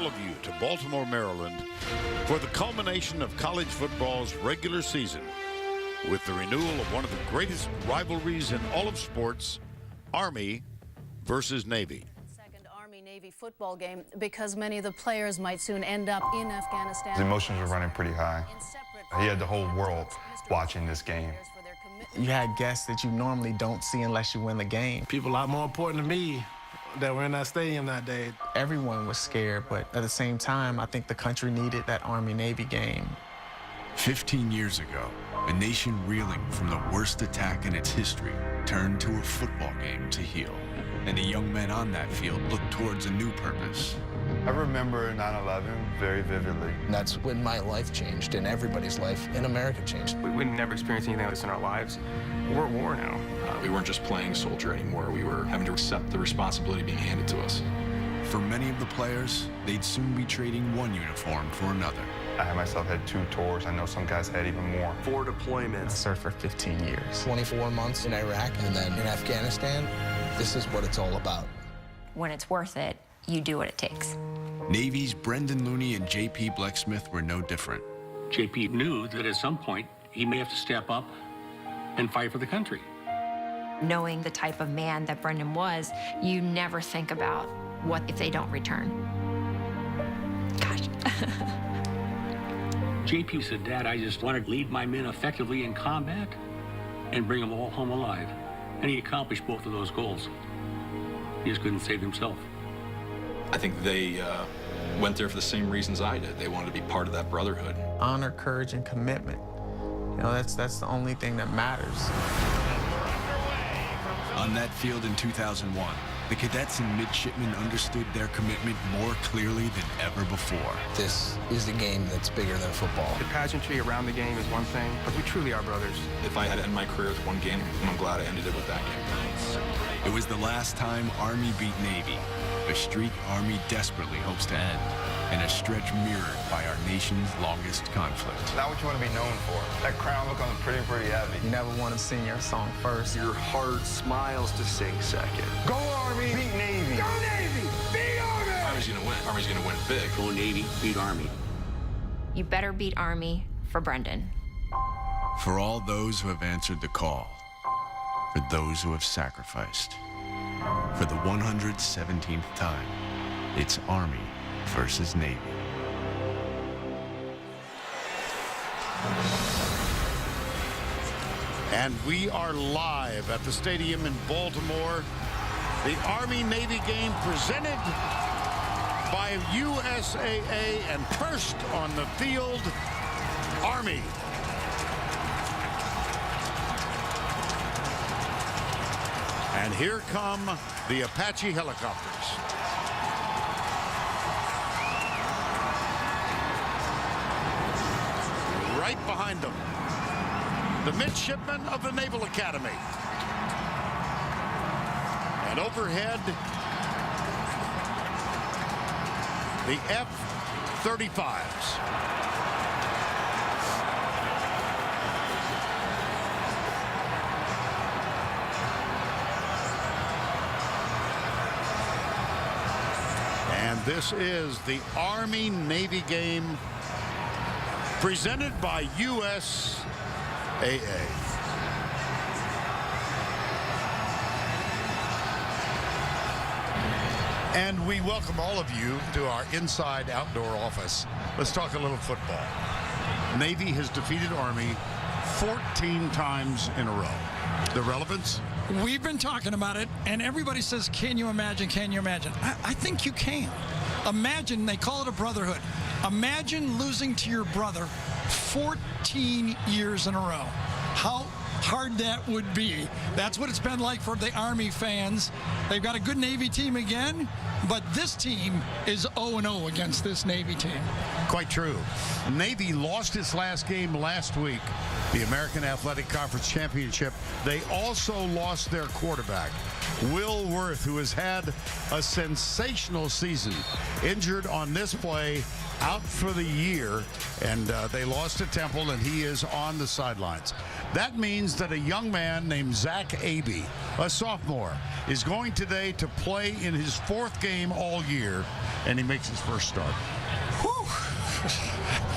all of you to Baltimore, Maryland for the culmination of college football's regular season with the renewal of one of the greatest rivalries in all of sports, Army versus Navy. Second Army-Navy football game because many of the players might soon end up in Afghanistan. The emotions were running pretty high. He had the whole world watching this game. You had guests that you normally don't see unless you win the game. People a lot more important to me that were in that stadium that day. Everyone was scared, but at the same time, I think the country needed that Army-Navy game. 15 years ago, a nation reeling from the worst attack in its history turned to a football game to heal. And the young men on that field looked towards a new purpose. I remember 9/11 very vividly. That's when my life changed and everybody's life in America changed. We'd never experienced anything like this in our lives. We're at war now. We weren't just playing soldier anymore. We were having to accept the responsibility being handed to us. For many of the players, they'd soon be trading one uniform for another. I myself had 2 tours. I know some guys had even more. 4 deployments. I served for 15 years. 24 months in Iraq and then in Afghanistan. This is what it's all about. When it's worth it, you do what it takes. Navy's Brendan Looney and J.P. Blecksmith were no different. J.P. knew that at some point he may have to step up and fight for the country. Knowing the type of man that Brendan was, you never think about what if they don't return. Gosh. J.P. said, "Dad, I just want to lead my men effectively in combat and bring them all home alive." And he accomplished both of those goals. He just couldn't save himself. I think they went there for the same reasons I did. They wanted to be part of that brotherhood. Honor, courage, and commitment. You know, that's the only thing that matters. On that field in 2001, the cadets and midshipmen understood their commitment more clearly than ever before. This is a game that's bigger than football. The pageantry around the game is one thing, but we truly are brothers. If I had to end my career with one game, I'm glad I ended it with that game. It was the last time Army beat Navy, a streak Army desperately hopes to end, and a stretch mirrored by our nation's longest conflict. Not what you want to be known for. That crown becomes pretty heavy. You never want to sing your song first. Your heart smiles to sing second. Go Army, beat Navy. Go Navy, beat Army! Army's gonna win. Army's gonna win big. Go Navy, beat Army. You better beat Army for Brendan. For all those who have answered the call, for those who have sacrificed, for the 117th time, it's Army versus Navy. And we are live at the stadium in Baltimore. The Army-Navy game presented by USAA, and first on the field, Army. And here come the Apache helicopters. Right behind them, the midshipmen of the Naval Academy. And overhead, the F-35s. And this is the Army-Navy game presented by USAA. And we welcome all of you to our inside outdoor office. Let's talk a little football. Navy has defeated Army 14 times in a row. The relevance? We've been talking about it, and everybody says, can you imagine, can you imagine? I think you can. Imagine, they call it a brotherhood. Imagine losing to your brother 14 years in a row. How hard that would be. That's what it's been like for the Army fans. They've got a good Navy team again, but this team is 0-0 against this Navy team. Quite true. Navy lost its last game last week, the American Athletic Conference Championship. They also lost their quarterback, Will Worth, who has had a sensational season. Injured on this play, out for the year, and they lost to Temple, and he is on the sidelines. That means that a young man named Zach Abey, a sophomore, is going today to play in his 4th game game all year, and he makes his first start. Whew.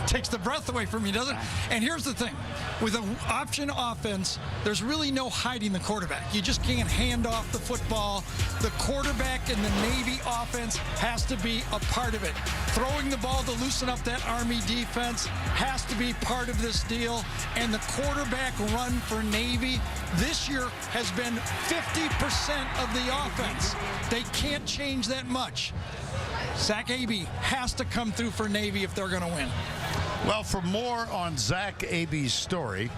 Takes the breath away from you, doesn't it? And here's the thing. With an option offense, there's really no hiding the quarterback. You just can't hand off the football. The quarterback in the Navy offense has to be a part of it. Throwing the ball to loosen up that Army defense has to be part of this deal. And the quarterback run for Navy this year has been 50% of the offense. They can't change that much. Zach Abey has to come through for Navy if they're going to win. Well, for more on Zach Abey's story,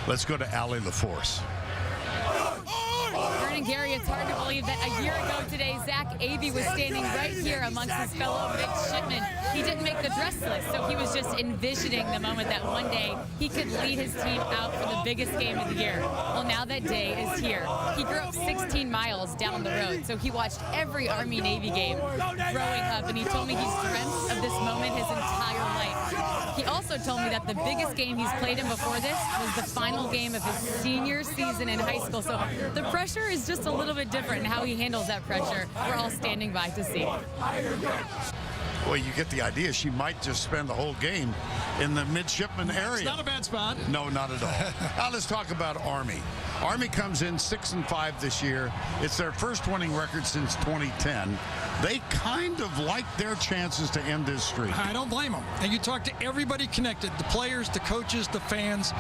let's go to Allie LaForce. Vern and Gary, it's hard to believe that a year ago today, Zach Abey was standing right here amongst his fellow midshipmen. He didn't make the dress list, so he was just envisioning the moment that one day he could lead his team out for the biggest game of the year. Well, now that day is here. He grew up 16 miles down the road, so he watched every Army-Navy game growing up, and he told me he's dreamt of this moment his entire life. He also told me that the biggest game he's played in before this was the final game of his senior season in high school. So the pressure is just a little bit different in how he handles that pressure. We're all standing by to see. Well, you get the idea. She might just spend the whole game in the midshipman area. It's not a bad spot. No, not at all. Now let's talk about Army. Army comes in 6-5 this year. It's their first winning record since 2010. They kind of like their chances to end this streak. I don't blame them. And you talk to everybody connected, the players, the coaches, the fans.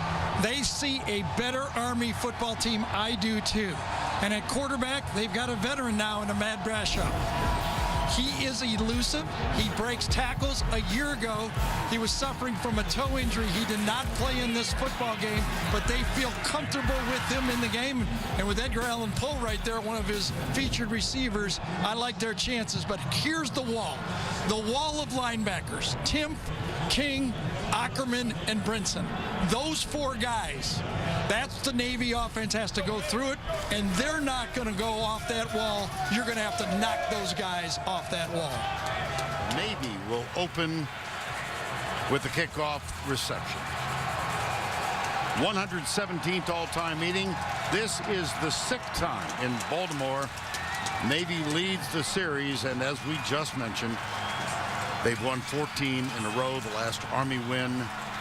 They see a better Army football team. I do too. And at quarterback, they've got a veteran now in a Matt Brashaw. He is elusive. He breaks tackles. A year ago, he was suffering from a toe injury. He did not play in this football game, but they feel comfortable with him in the game. And with Edgar Allan Poe right there, one of his featured receivers, I like their chances. But here's the wall. The wall of linebackers. Timpf, King, Ackerman, and Brinson. Those four guys, that's the Navy offense has to go through it, and they're not going to go off that wall. You're going to have to knock those guys off that wall. Navy will open with the kickoff reception. 117th all-time meeting. This is the 6th time in Baltimore. Navy leads the series, and as we just mentioned, they've won 14 in a row, the last Army win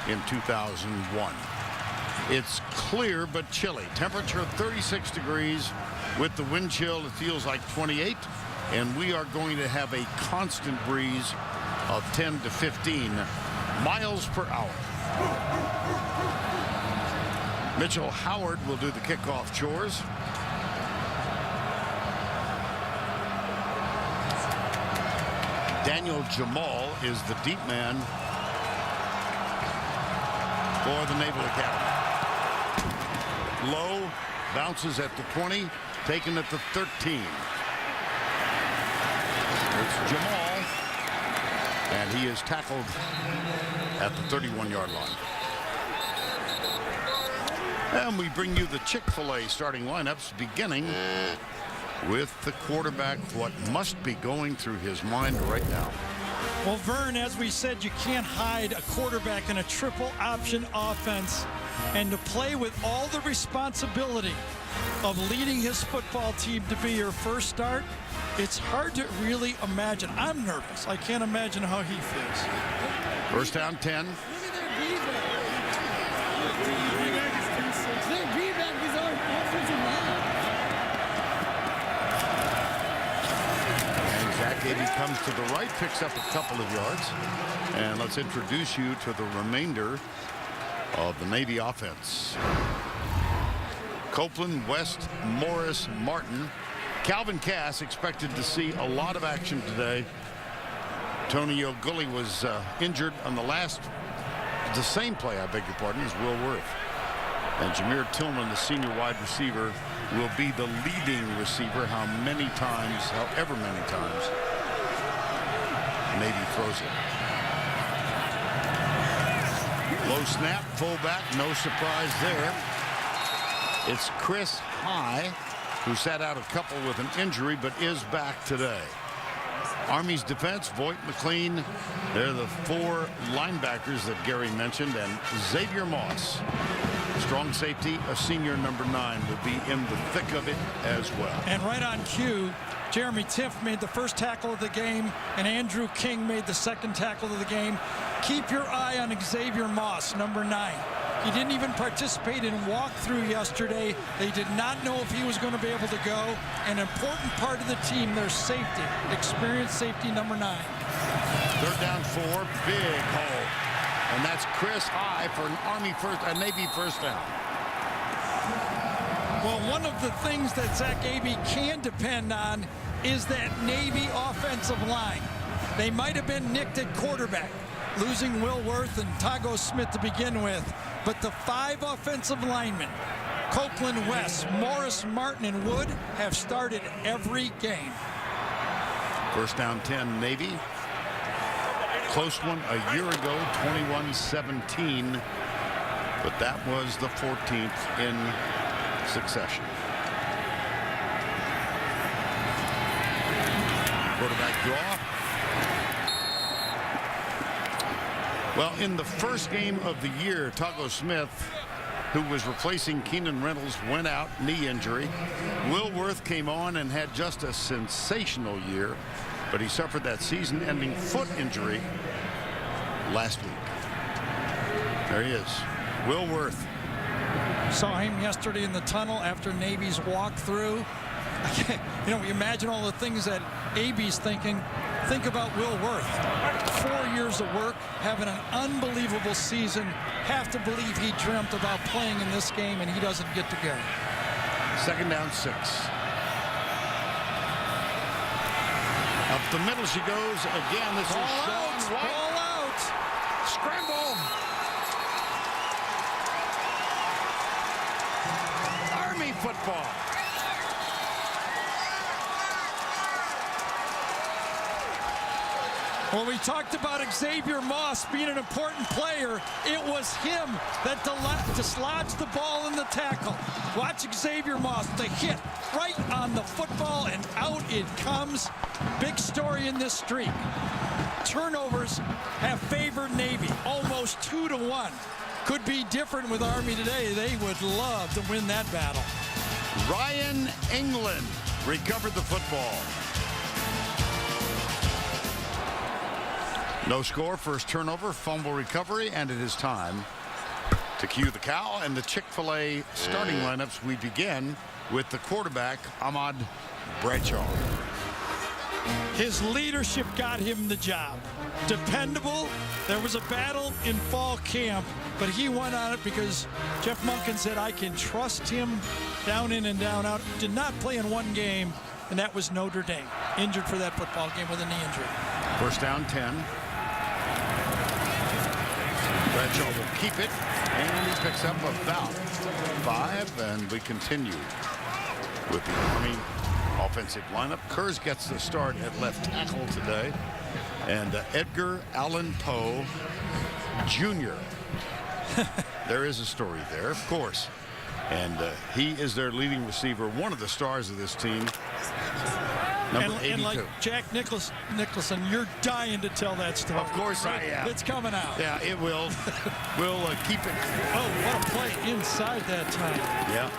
in 2001. It's clear but chilly. Temperature 36 degrees. With the wind chill, it feels like 28. And we are going to have a constant breeze of 10 to 15 miles per hour. Mitchell Howard will do the kickoff chores. Daniel Jamal is the deep man for the Naval Academy. Low bounces at the 20, taken at the 13. It's Jamal, and he is tackled at the 31-yard line. And we bring you the Chick-fil-A starting lineups, beginning with the quarterback, what must be going through his mind right now. Well, Vern, as we said, you can't hide a quarterback in a triple option offense, and to play with all the responsibility of leading his football team to be your first start, it's hard to really imagine. I'm nervous. I can't imagine how he feels. First down, 10. Abey comes to the right, picks up a couple of yards. And let's introduce you to the remainder of the Navy offense. Copeland, West, Morris, Martin. Calvin Cass expected to see a lot of action today. Tonio Gully was injured on the same play, I beg your pardon, as Will Worth. And Jameer Tillman, the senior wide receiver, will be the leading receiver however many times Navy throws it. Low snap, fullback, no surprise there. It's Chris High, who sat out a couple with an injury but is back today. Army's defense, Voight, McLean, they're the four linebackers that Gary mentioned, and Xavier Moss, strong safety, a senior number 9, will be in the thick of it as well. And right on cue, Jeremy Tiff made the first tackle of the game, and Andrew King made the second tackle of the game. Keep your eye on Xavier Moss, number 9. He didn't even participate in walkthrough yesterday. They did not know if he was going to be able to go. An important part of the team, their safety, experienced safety, number 9. Third down 4, big hole. And that's Chris High for an Navy first down. Well, one of the things that Zach Abey can depend on is that Navy offensive line. They might have been nicked at quarterback, losing Will Worth and Tago Smith to begin with, but the 5 offensive linemen, Copeland West, Morris, Martin, and Wood, have started every game. First down 10, Navy. Close one a year ago, 21-17, but that was the 14th in succession. Quarterback draw. Well, in the first game of the year, Tago Smith, who was replacing Keenan Reynolds, went out, knee injury. Will Worth came on and had just a sensational year, but he suffered that season-ending foot injury last week. There he is, Will Worth. Saw him yesterday in the tunnel after Navy's walkthrough. You know, imagine all the things that Abey's thinking. Think about Will Worth. 4 years of work, having an unbelievable season. Have to believe he dreamt about playing in this game, and he doesn't get to go. Second down 6. Up the middle she goes again. This is Sean White. Ball out. Scramble. Army football. Well, we talked about Xavier Moss being an important player. It was him that dislodged the ball in the tackle. Watch Xavier Moss, the hit right on the football, and out it comes. Big story in this streak. Turnovers have favored Navy, almost 2-1. Could be different with Army today. They would love to win that battle. Ryan England recovered the football. No score, first turnover, fumble recovery, and it is time to cue the cow and the Chick-fil-A starting lineups. We begin with the quarterback, Ahmad Bradshaw. His leadership got him the job. Dependable. There was a battle in fall camp, but he went on it because Jeff Monken said, I can trust him down in and down out. Did not play in one game, and that was Notre Dame. Injured for that football game with a knee injury. First down 10. Bradshaw will keep it, and he picks up about 5, and we continue with the Army offensive lineup. Kurz gets the start at left tackle today, and Edgar Allan Poe Jr. There is a story there, of course, and he is their leading receiver, one of the stars of this team. Number 82. And like Jack Nicholson, you're dying to tell that story. Of course I am. It's coming out. Yeah, it will. We'll keep it. Oh, what a play inside that time. Yeah.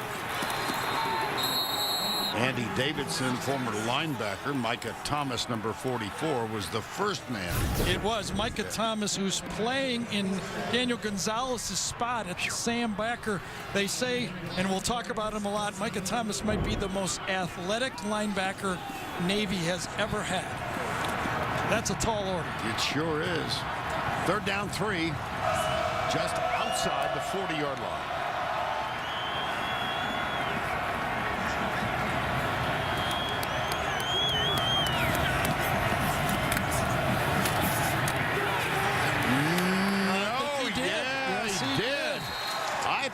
Andy Davidson, former linebacker. Micah Thomas, number 44, was the first man. It was Micah Thomas, who's playing in Daniel Gonzalez's spot at Sam Backer. They say, and we'll talk about him a lot, Micah Thomas might be the most athletic linebacker Navy has ever had. That's a tall order. It sure is. Third down 3, just outside the 40-yard line.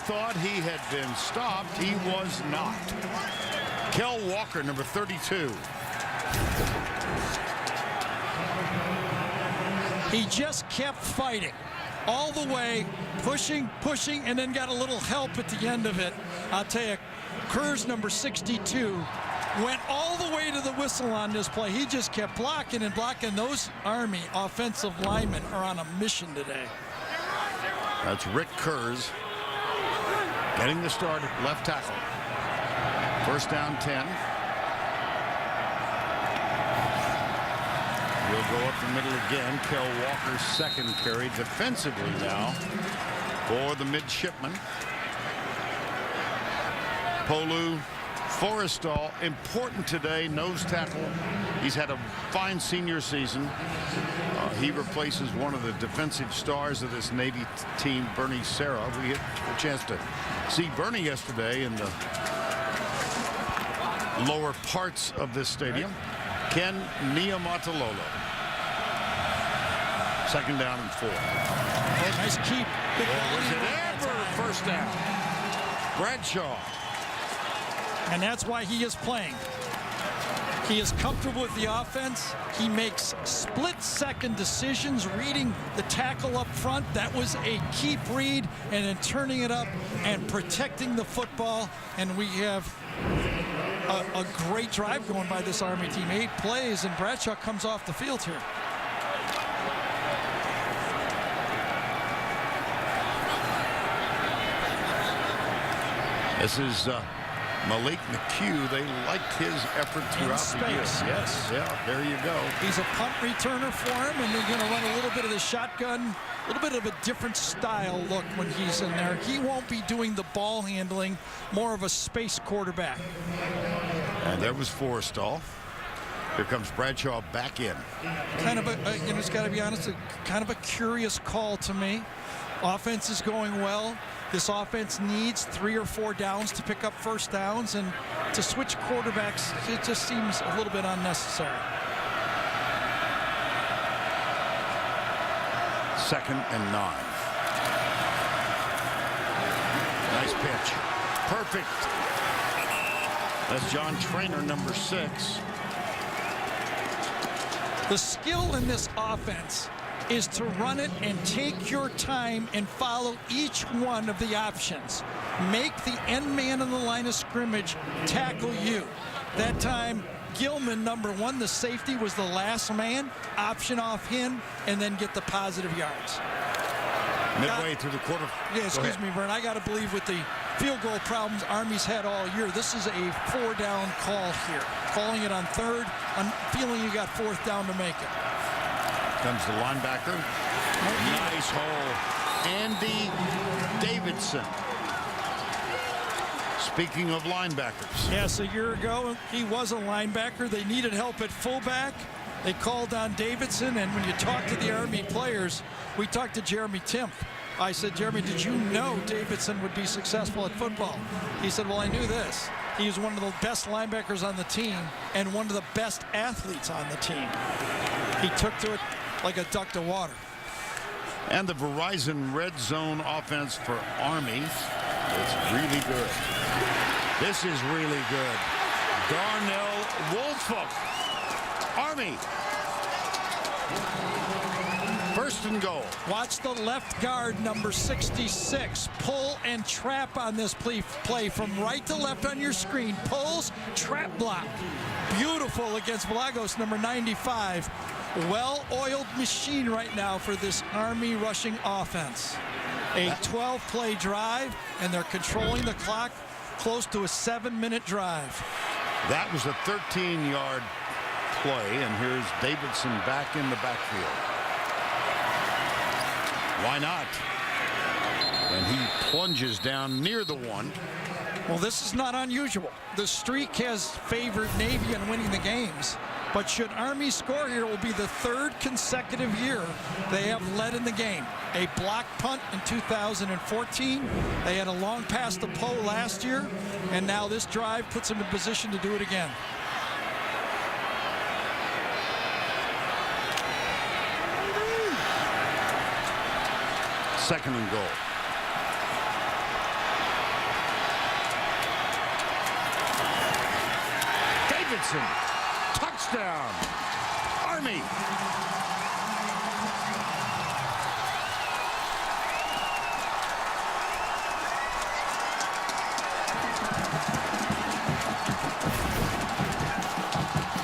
Thought he had been stopped. He was not. Kel Walker, number 32. He just kept fighting all the way, pushing, and then got a little help at the end of it. I'll tell you, Kurz, number 62, went all the way to the whistle on this play. He just kept blocking and blocking. Those Army offensive linemen are on a mission today. That's Rick Kurz getting the start at left tackle. First down 10. He'll go up the middle again. Kel Walker's second carry defensively now for the midshipman. Polu Forrestal, important today, nose tackle. He's had a fine senior season. He replaces one of the defensive stars of this Navy team, Bernie Serra. We had a chance to see Bernie yesterday in the lower parts of this stadium. Ken Niumatalolo. Second down and 4. Oh, nice keep. Or was it ever first down? Bradshaw. And that's why he is playing. He is comfortable with the offense. He makes split-second decisions, reading the tackle up front. That was a keep read, and then turning it up and protecting the football. And we have a great drive going by this Army team. 8 plays, and Bradshaw comes off the field here. This is Malik McHugh. They liked his effort throughout the year. Yes, yeah, there you go. He's a punt returner for him, and they're going to run a little bit of the shotgun, a little bit of a different style look when he's in there. He won't be doing the ball handling, more of a space quarterback. And there was Forrestal. Here comes Bradshaw back in. Kind of a, you know, it's got to be honest, kind of a curious call to me. Offense is going well. This offense needs 3 or 4 downs to pick up first downs, and to switch quarterbacks, it just seems a little bit unnecessary. Second and 9. Nice pitch. Perfect. That's John Trainer, number 6. The skill in this offense is to run it and take your time and follow each one of the options. Make the end man on the line of scrimmage tackle you. That time, Gilman, number 1, the safety, was the last man. Option off him, and then get the positive yards. Midway through the quarter. Yeah, excuse me, Vern. I got to believe with the field goal problems Army's had all year, this is a 4-down call here. Calling it on 3rd. I'm feeling you got 4th down to make it. Comes the linebacker. Nice hole. Andy Davidson. Speaking of linebackers. Yes, a year ago, he was a linebacker. They needed help at fullback. They called on Davidson, and when you talk to the Army players, we talked to Jeremy Timp. I said, Jeremy, did you know Davidson would be successful at football? He said, well, I knew this. He was one of the best linebackers on the team and one of the best athletes on the team. He took to it like a duck to water. And the Verizon red zone offense for Army. It's really good. This is really good. Darnell Wolfolk. Army. First and goal. Watch the left guard, number 66. Pull and trap on this play from right to left on your screen. Pulls, trap block. Beautiful against Vlagos, number 95. Well-oiled machine right now for this Army rushing offense. A 12-play drive, and they're controlling the clock close to a 7-minute drive. That was a 13-yard play, and here's Davidson back in the backfield. Why not? And he plunges down near the 1. Well, this is not unusual. The streak has favored Navy in winning the games. But should Army score here, it will be the 3rd consecutive year they have led in the game. A block punt in 2014. They had a long pass to Poe last year. And now this drive puts them in position to do it again. Second and goal. Davidson. Touchdown. Army.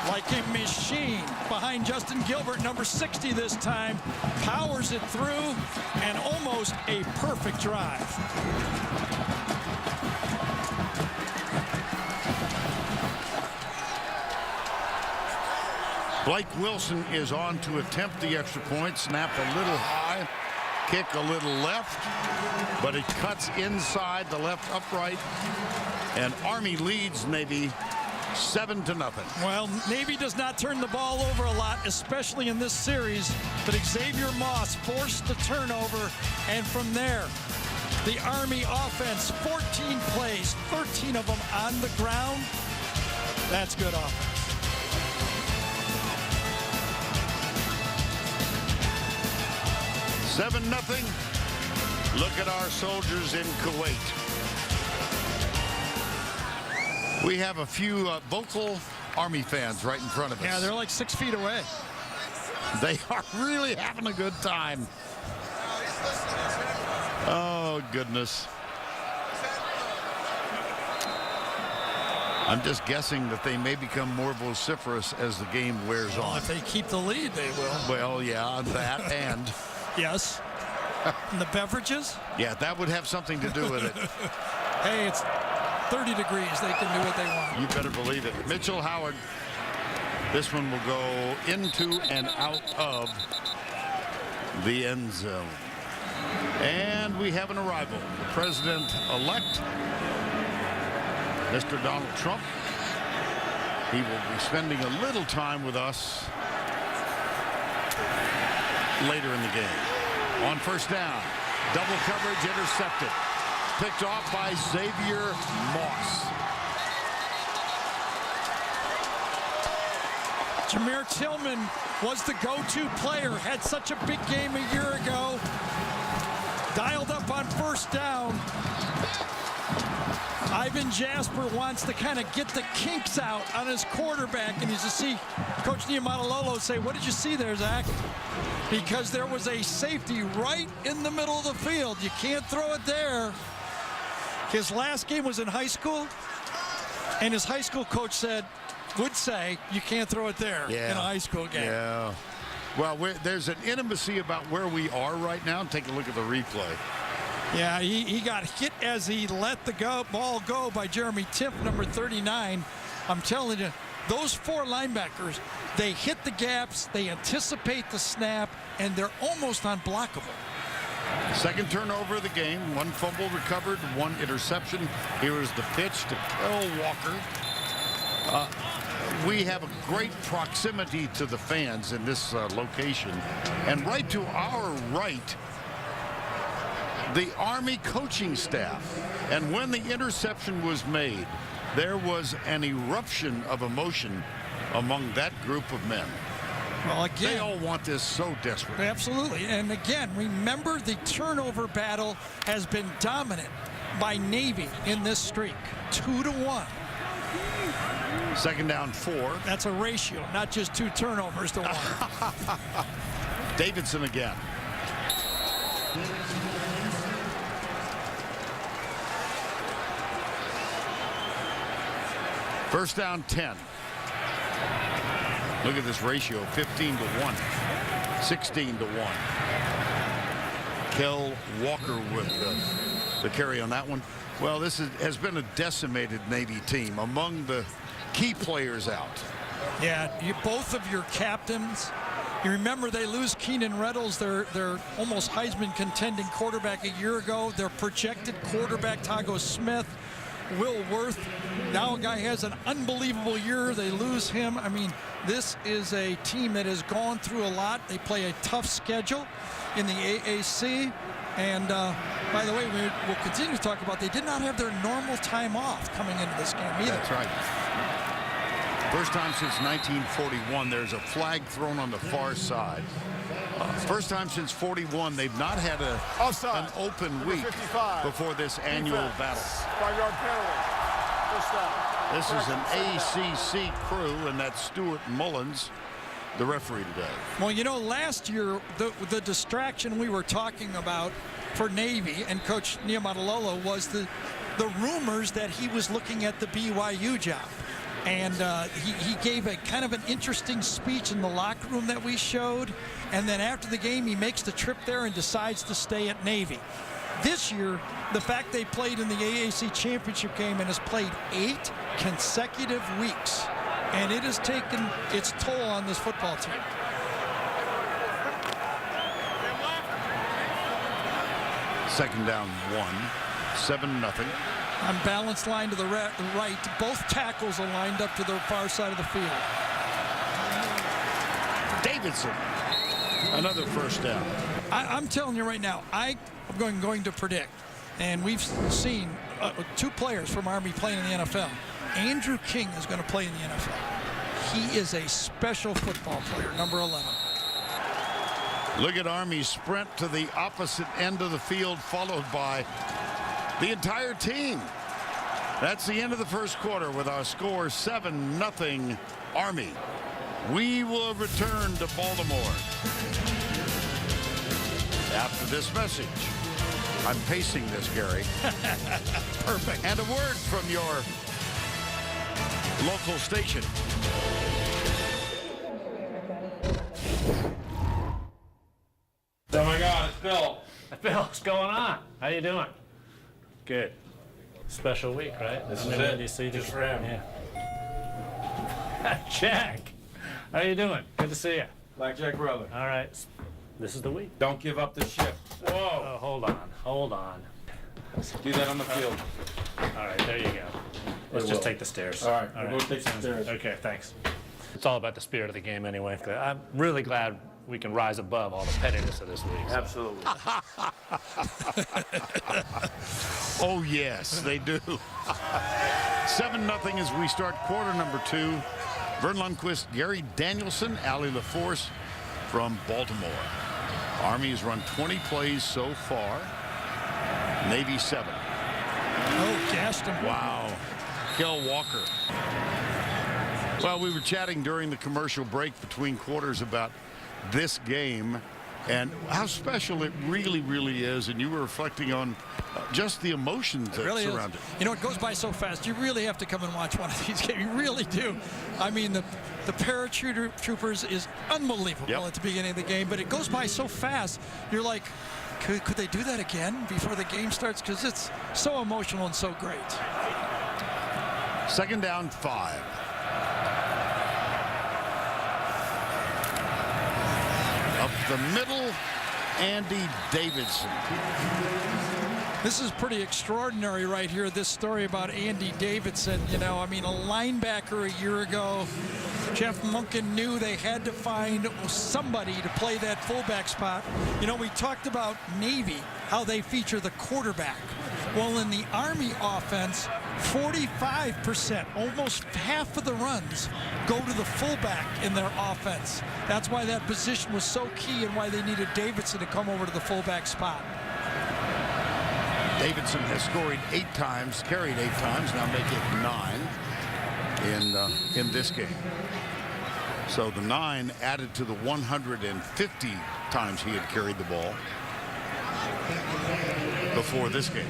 Like a machine behind Justin Gilbert, number 60 this time, powers it through, and almost a perfect drive. Blake Wilson is on to attempt the extra point. Snap a little high. Kick a little left. But it cuts inside the left upright. And Army leads Navy 7-0. Well, Navy does not turn the ball over a lot, especially in this series. But Xavier Moss forced the turnover. And from there, the Army offense, 14 plays, 13 of them on the ground. That's good offense. 7-0. Look at our soldiers in Kuwait. We have a few vocal Army fans right in front of us. Yeah, they're like 6 feet away. They are really having a good time. Oh, goodness. I'm just guessing that they may become more vociferous as the game wears on. If they keep the lead, they will. Well, yeah, that and... Yes. And the beverages? Yeah, that would have something to do with it. Hey, it's 30 degrees. They can do what they want. You better believe it. Mitchell Howard. This one will go into and out of the end zone. And we have an arrival. The president-elect, Mr. Donald Trump. He will be spending a little time with us later in the game. On first down, double coverage, intercepted. Picked off by Xavier Moss. Jameer Tillman was the go-to player, had such a big game a year ago. Dialed up on first down. Ivan Jasper wants to kind of get the kinks out on his quarterback, and you just see Coach Niumatalolo say, "What did you see there, Zach?" Because there was a safety right in the middle of the field. You can't throw it there. His last game was in high school, and his high school coach would say, you can't throw it there in a high school game. Yeah. Well, there's an intimacy about where we are right now. Take a look at the replay. Yeah, he got hit as he let the ball go by Jeremy Tiff, number 39. I'm telling you, those 4 linebackers, they hit the gaps, they anticipate the snap, and they're almost unblockable. Second turnover of the game. 1 fumble recovered, 1 interception. Here is the pitch to Kel Walker. We have a great proximity to the fans in this location. And right to our right, the Army coaching staff. And when the interception was made, there was an eruption of emotion among that group of men. Well, again, they all want this so desperately. Absolutely. And again, remember, the turnover battle has been dominant by Navy in this streak. 2-1. Second down 4. That's a ratio, not just 2 turnovers to 1. Davidson again. First down 10. Look at this ratio, 15-1, 16-1. Kel Walker with the carry on that one. Well, this has been a decimated Navy team among the key players out. Yeah, both of your captains. You remember they lose Keenan Reynolds, their almost Heisman contending quarterback a year ago. Their projected quarterback, Tago Smith. Will Worth, now a guy has an unbelievable year. They lose him. I mean, this is a team that has gone through a lot. They play a tough schedule in the AAC. And by the way, we'll continue to talk about, they did not have their normal time off coming into this game either. That's right. First time since 1941, there's a flag thrown on the far side. First time since 41, they've not had an open week before this annual battle. 5-yard penalty. This is an ACC crew, and that's Stuart Mullins, the referee today. Well, you know, last year, the distraction we were talking about for Navy and Coach Niumatalolo was the rumors that he was looking at the BYU job. And he gave a kind of an interesting speech in the locker room that we showed. And then after the game, he makes the trip there and decides to stay at Navy. This year, the fact they played in the AAC championship game and has played 8 consecutive weeks and it has taken its toll on this football team. Second down 1, 7-0. Unbalanced line to the right. Both tackles are lined up to the far side of the field. Davidson, another first down. I'm telling you right now, I'm going to predict, and we've seen 2 players from Army playing in the NFL. Andrew King is going to play in the NFL. He is a special football player, number 11. Look at Army sprint to the opposite end of the field, followed by the entire team. That's the end of the first quarter with our score 7-0 Army. We will return to Baltimore after this message. I'm pacing this, Gary. Perfect. And a word from your local station. Oh my God, it's Bill. Bill, what's going on? How you doing? Good. Special week, right? This is it. Just for him. Yeah. Jack, how you doing? Good to see you. Blackjack brother. All right. This is the week. Don't give up the ship. Whoa. Oh, hold on. Do that on the field. All right, there you go. Let's just take the stairs. All right, we'll go take some stairs. Okay, thanks. It's all about the spirit of the game anyway. I'm really glad we can rise above all the pettiness of this league. So. Absolutely. Oh, yes, they do. 7-0 as we start quarter number 2. Vern Lundquist, Gary Danielson, Allie LaForce from Baltimore. Army has run 20 plays so far. Navy 7. Oh, gassed him. Wow. Kel Walker. Well, we were chatting during the commercial break between quarters about this game and how special it really, really is. And you were reflecting on just the emotions that really surround it. You know, it goes by so fast. You really have to come and watch one of these games. You really do. I mean, the paratroopers is unbelievable at the beginning of the game, but it goes by so fast. You're like, could they do that again before the game starts? Because it's so emotional and so great. Second down 5. Up the middle, Andy Davidson. This is pretty extraordinary right here, this story about Andy Davidson. You know, I mean, a linebacker a year ago. Jeff Monken knew they had to find somebody to play that fullback spot. You know, we talked about Navy, how they feature the quarterback. Well, in the Army offense, 45%, almost half of the runs, go to the fullback in their offense. That's why that position was so key and why they needed Davidson to come over to the fullback spot. Davidson has scored 8 times, carried 8 times, now make it 9 in this game. So the 9 added to the 150 times he had carried the ball before this game.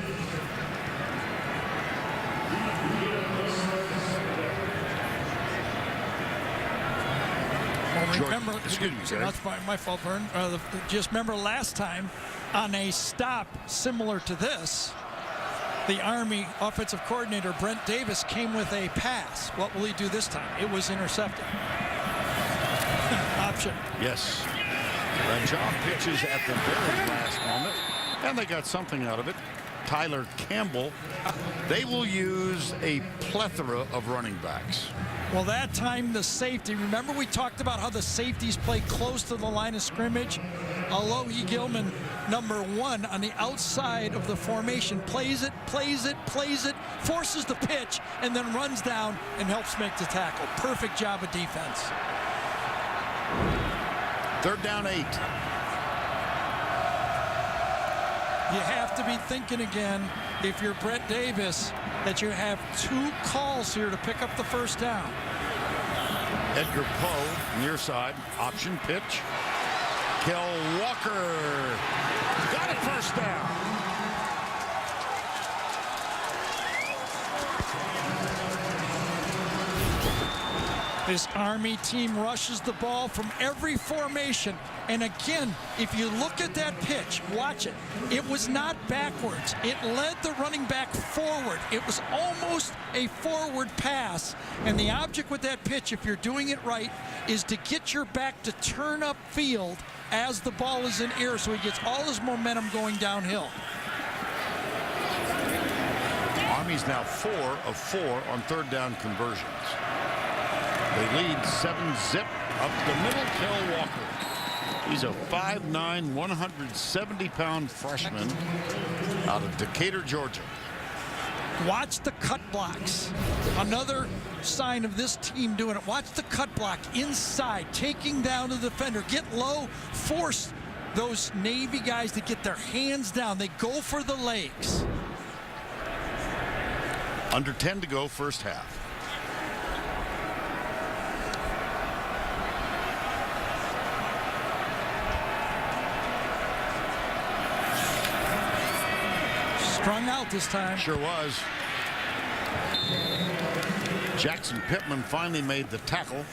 Well, remember, that's my fault, Vern. Just remember last time on a stop similar to this, the Army offensive coordinator, Brent Davis, came with a pass. What will he do this time? It was intercepted. Option. Yes. John pitches at the very last moment, and they got something out of it. Tyler Campbell. They will use a plethora of running backs. Well, that time the safety, remember we talked about how the safeties play close to the line of scrimmage? Alohi Gilman, number 1 on the outside of the formation, plays it, forces the pitch, and then runs down and helps make the tackle. Perfect job of defense. Third down 8. You have to be thinking again, if you're Brett Davis, that you have 2 calls here to pick up the first down. Edgar Poe, near side, option pitch. Kel Walker got it, first down. This Army team rushes the ball from every formation. And again, if you look at that pitch, watch it. It was not backwards. It led the running back forward. It was almost a forward pass. And the object with that pitch, if you're doing it right, is to get your back to turn up field as the ball is in air so he gets all his momentum going downhill. Army's now 4 of 4 on third down conversions. They lead 7-zip up the middle. Kel Walker. He's a 5'9", 170-pound freshman out of Decatur, Georgia. Watch the cut blocks. Another sign of this team doing it. Watch the cut block inside, taking down the defender. Get low, force those Navy guys to get their hands down. They go for the legs. Under 10 to go, first half. Strung out this time. Sure was. Jackson Pittman finally made the tackle.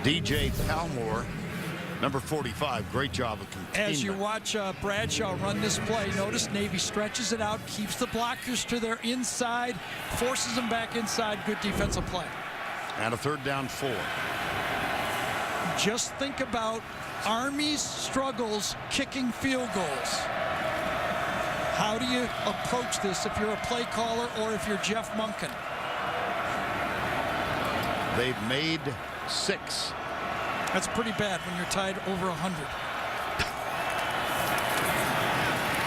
DJ Palmore, number 45, great job of containment. As you watch Bradshaw run this play, notice Navy stretches it out, keeps the blockers to their inside, forces them back inside. Good defensive play. And a third down 4. Just think about Army's struggles kicking field goals. How do you approach this if you're a play caller or if you're Jeff Monken? They've made 6. That's pretty bad when you're tied over 100.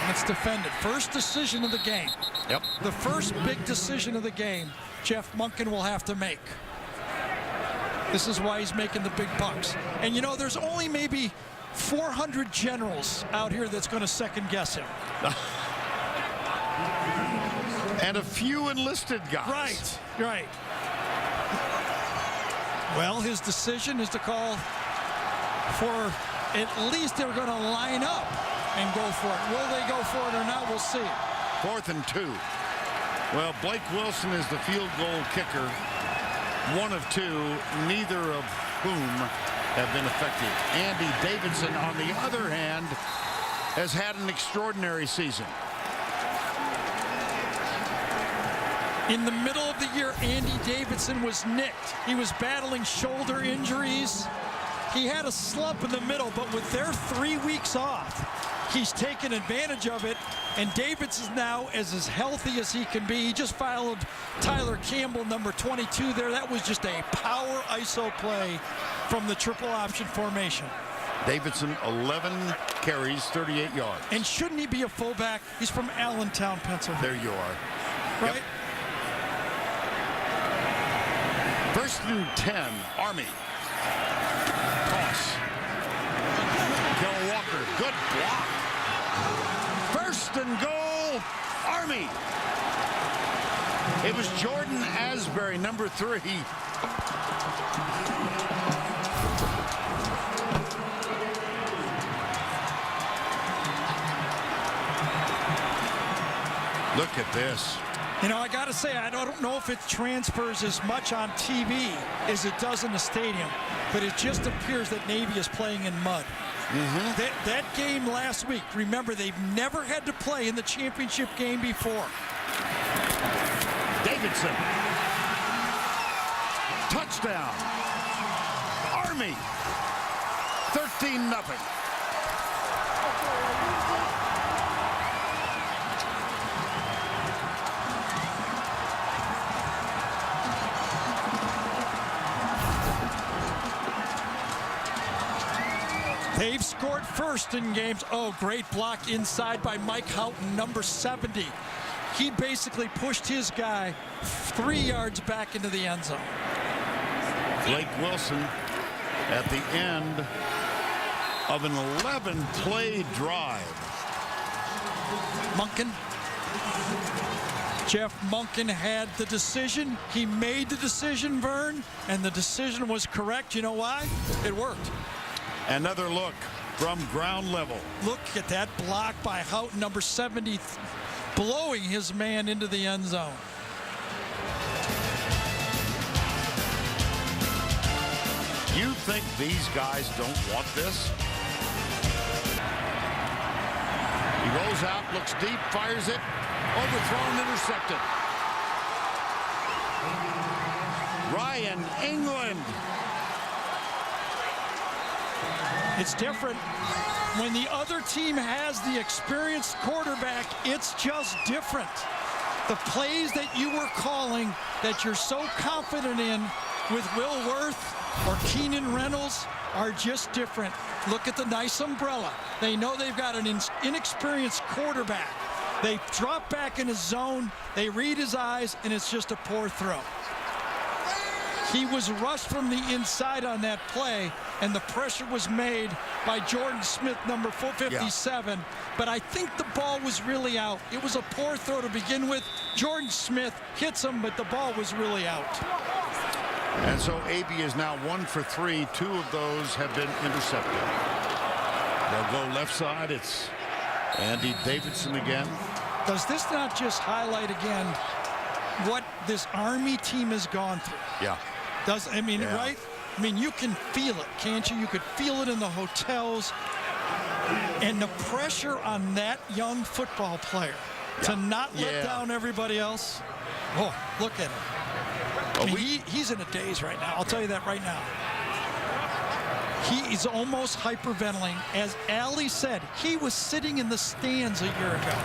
Let's defend it. First decision of the game. Yep. The first big decision of the game, Jeff Monken will have to make. This is why he's making the big bucks. And you know, there's only maybe 400 generals out here that's going to second guess him. And a few enlisted guys. Right, right. Well, his decision is to call for at least they're going to line up and go for it. Will they go for it or not? We'll see. 4th and 2. Well, Blake Wilson is the field goal kicker. 1 of 2, neither of whom have been effective. Andy Davidson, on the other hand, has had an extraordinary season. In the middle of the year, Andy Davidson was nicked. He was battling shoulder injuries. He had a slump in the middle, but with their 3 weeks off, he's taken advantage of it, and Davidson's now as healthy as he can be. He just followed Tyler Campbell, number 22 there. That was just a power ISO play from the triple option formation. Davidson, 11 carries, 38 yards. And shouldn't he be a fullback? He's from Allentown, Pennsylvania. There you are. Right? Yep. 1st and 10, Army. Toss. Kel Walker, good block. 1st and goal, Army. It was Jordan Asbury, number 3. Look at this. You know, I got to say, I don't know if it transfers as much on TV as it does in the stadium, but it just appears that Navy is playing in mud. That game last week, remember, they've never had to play in the championship game before. Davidson. Touchdown. Army. 13-0. They've scored first in games. Oh, great block inside by Mike Houghton, number 70. He basically pushed his guy 3 yards back into the end zone. Blake Wilson at the end of an 11-play drive. Monken. Jeff Monken had the decision. He made the decision, Vern, and the decision was correct. You know why? It worked. Another look from ground level. Look at that block by Houghton, number 70, blowing his man into the end zone. You think these guys don't want this? He rolls out, looks deep, fires it, overthrown, intercepted. Ryan, England. It's different. When the other team has the experienced quarterback, it's just different. The plays that you were calling that you're so confident in with Will Worth or Keenan Reynolds are just different. Look at the nice umbrella. They know they've got an inexperienced quarterback. They drop back in his zone, they read his eyes, and it's just a poor throw. He was rushed from the inside on that play, and the pressure was made by Jordan Smith, number 457. Yeah. But I think the ball was really out. It was a poor throw to begin with. Jordan Smith hits him, but the ball was really out. And so AB is now 1 for 3. 2 of those have been intercepted. They'll go left side. It's Andy Davidson again. Does this not just highlight again what this Army team has gone through? Yeah. Right? I mean, you can feel it, can't you? You could feel it in the hotels. And the pressure on that young football player to not let down everybody else. Oh, look at him. He's in a daze right now. I'll tell you that right now. He is almost hyperventilating. As Allie said, he was sitting in the stands a year ago.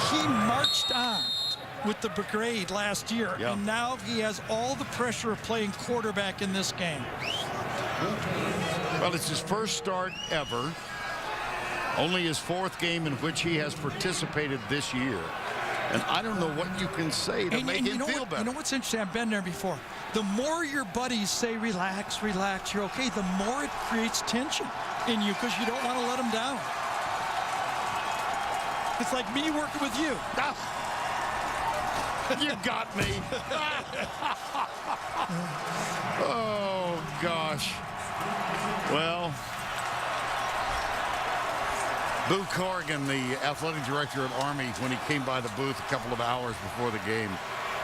He marched on with the brigade last year, and now he has all the pressure of playing quarterback in this game. Well, it's his first start ever. Only his 4th game in which he has participated this year. And I don't know what you can say to make him feel better. You know what's interesting? I've been there before. The more your buddies say, relax, relax, you're okay, the more it creates tension in you because you don't want to let them down. It's like me working with you. You got me. Oh, gosh. Well, Boo Corrigan, the athletic director at Army, when he came by the booth a couple of hours before the game,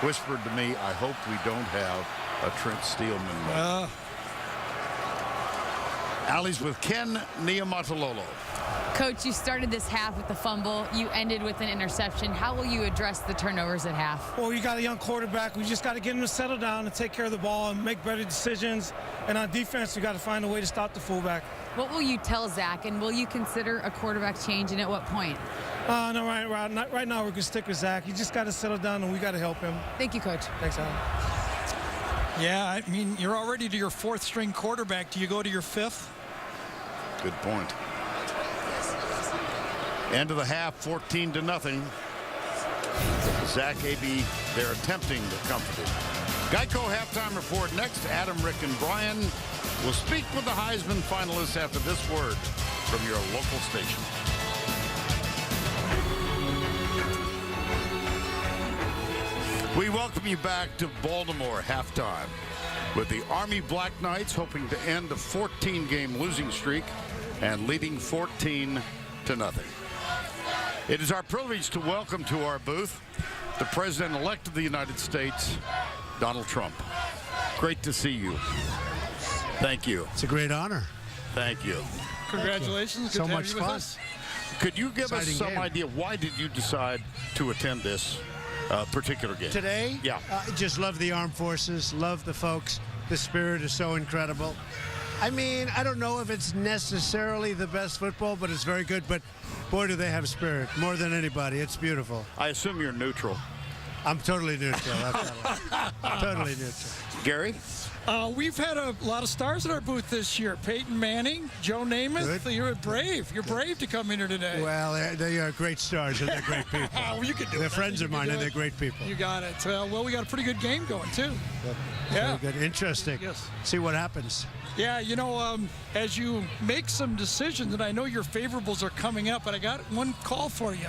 whispered to me, I hope we don't have a Trent Steelman. Allie's with Ken Niumatalolo. Coach, you started this half with the fumble. You ended with an interception. How will you address the turnovers at half? Well, you got a young quarterback. We just got to get him to settle down and take care of the ball and make better decisions. And on defense, we got to find a way to stop the fullback. What will you tell Zach, and will you consider a quarterback change, and at what point? No, right now we're going to stick with Zach. You just got to settle down, and we got to help him. Thank you, Coach. Thanks, Alan. Yeah, I mean, you're already to your 4th string quarterback. Do you go to your 5th? Good point. End of the half, 14-0. Zach AB, they're attempting to comfort him. Geico halftime report next. Adam, Rick, and Brian will speak with the Heisman finalists after this word from your local station. We welcome you back to Baltimore halftime with the Army Black Knights hoping to end a 14-game losing streak and leading 14-0. It is our privilege to welcome to our booth the President-elect of the United States, Donald Trump. Great to see you. Thank you. It's a great honor. Thank you. Congratulations. So much fun. Could you give us some idea, why did you decide to attend this particular game? Today? Yeah. Just love the armed forces, love the folks. The spirit is so incredible. I mean, I don't know if it's necessarily the best football, but it's very good. But boy, do they have spirit, more than anybody. It's beautiful. I assume you're neutral. I'm totally neutral. Totally neutral. Gary? We've had a lot of stars at our booth this year. Peyton Manning, Joe Namath. Good. You're brave. You're brave to come in here today. Well, they are great stars, and they're great people. Well, you can do they're it. friends of mine, and they're great people. You got it. Well, we got a pretty good game going, too. Yeah. Very good. Interesting. Yes. See what happens. Yeah, you know, as you make some decisions, and I know your favorables are coming up, but I got one call for you.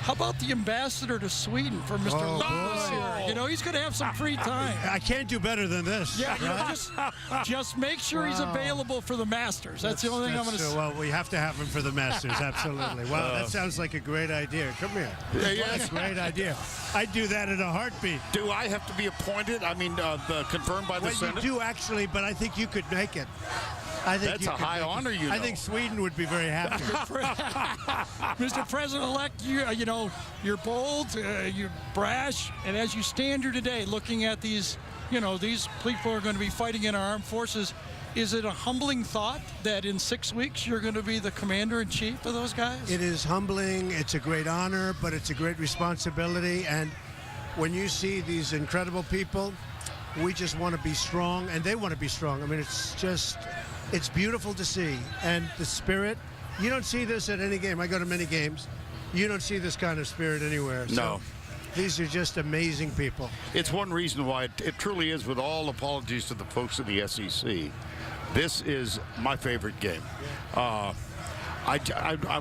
How about the ambassador to Sweden for Mr. Lewis here? You know, he's going to have some free time. I can't do better than this. Yeah, you know, just make sure he's available for the Masters. That's the only thing I'm going to say. Well, we have to have him for the Masters, absolutely. Wow, that sounds like a great idea. Come here. That's a great idea. I'd do that in a heartbeat. Do I have to be appointed? I mean, confirmed by the Senate? You do, actually, but I think you could make it. I think that's a high honor, you know. I think Sweden would be very happy. Mr. President-elect, you know, you're bold, you're brash, and as you stand here today looking at these, you know, these people are going to be fighting in our armed forces, is it a humbling thought that in 6 weeks you're going to be the commander-in-chief of those guys? It is humbling. It's a great honor, but it's a great responsibility. And when you see these incredible people, we just want to be strong, and they want to be strong. I mean, it's beautiful to see. And the spirit, you don't see this at any game. I go to many games. You don't see this kind of spirit anywhere. No. So these are just amazing people. It's one reason why it truly is, with all apologies to the folks in the SEC, this is my favorite game. I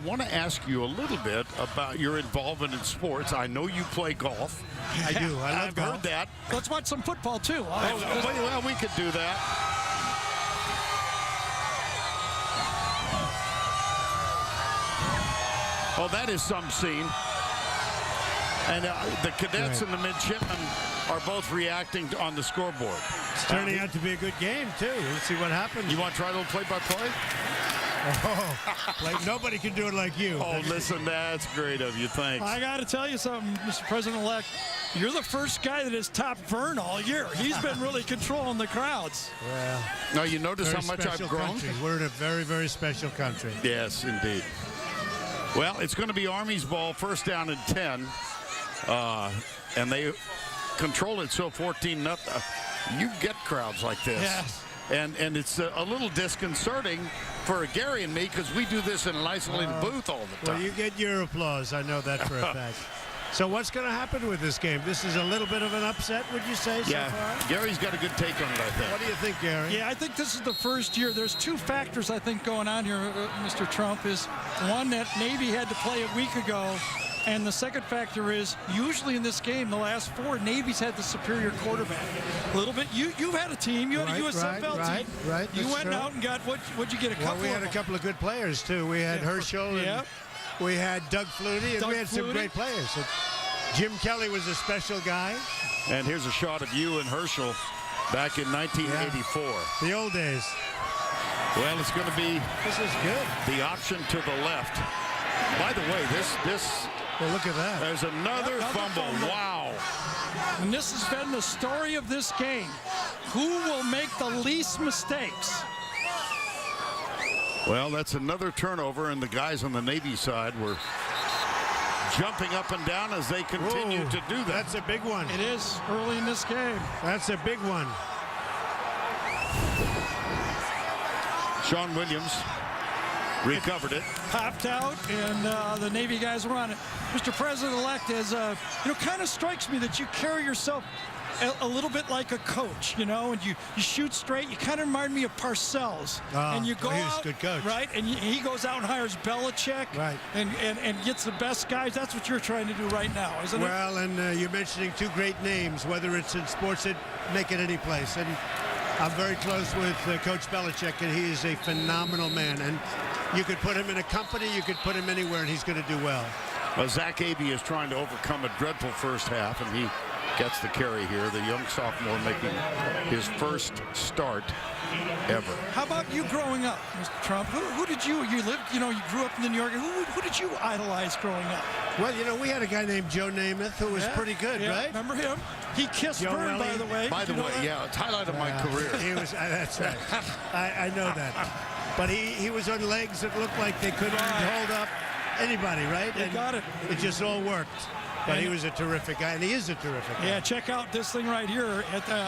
want to ask you a little bit about your involvement in sports. I know you play golf. I do. I've heard that. Let's watch some football, too. Well, we could do that. Oh, that is some scene. And the cadets and the midshipmen are both reacting on the scoreboard. It's turning out to be a good game, too. Let's see what happens. You want to try a little play-by-play? Oh, like nobody can do it like you. Oh, listen, that's great of you. Thanks. I got to tell you something, Mr. President-elect. You're the first guy that has topped Vern all year. He's been really controlling the crowds. Well, now you notice how much I've grown? Country. We're in a very, very special country. Yes, indeed. Well, it's going to be Army's ball, first down and 10. And they control it so 14-0. You get crowds like this. Yes. And it's a little disconcerting for Gary and me because we do this in an isolated booth all the time. Well, you get your applause. I know that for a fact. So what's going to happen with this game? This is a little bit of an upset, would you say, so far? Gary's got a good take on it, I think. What do you think, Gary? Yeah, I think this is the first year. There's two factors, I think, going on here, Mr. Trump, is one that Navy had to play a week ago, and the second factor is usually in this game, the last four, Navy's had the superior quarterback. A little bit. You've had a team. You had a USFL team. Right. You went out and got, what'd you get, a couple of them? We had a couple of good players, too. We had Herschel and we had Doug Flutie, and we had some great players. Jim Kelly was a special guy. And here's a shot of you and Herschel back in 1984. The old days. Well, it's going to be this is good. The option to the left. By the way, this well, look at that. There's another fumble. Wow. And this has been the story of this game. Who will make the least mistakes? Well, that's another turnover, and the guys on the Navy side were jumping up and down as they continue to do that. That's a big one. It is early in this game. That's a big one. Sean Williams recovered it. Popped out, and the Navy guys were on it. Mr. President-elect, as kind of strikes me that you carry yourself a little bit like a coach, and you shoot straight. You kind of remind me of Parcells. And you go he's out, a good coach. right? And he goes out and hires Belichick, right? And gets the best guys. That's what you're trying to do right now, isn't it? Well, and you're mentioning two great names, whether it's in sports, it make it any place. And I'm very close with Coach Belichick, and he is a phenomenal man. And you could put him in a company, you could put him anywhere, and he's going to do well. Zach Abey is trying to overcome a dreadful first half, and he gets the carry here. The young sophomore making his first start ever. How about you growing up, Mr. Trump? Who did you lived, you grew up in New York. Who did you idolize growing up? Well, we had a guy named Joe Namath who was pretty good, right? Remember him? He kissed Vern, by the way. By the way, it's highlight of my career. He was. That's right. I know that. But he was on legs that looked like they couldn't hold up anybody, right? They got it. It just all worked. But he was a terrific guy, and he is a terrific guy. Yeah, check out this thing right here at the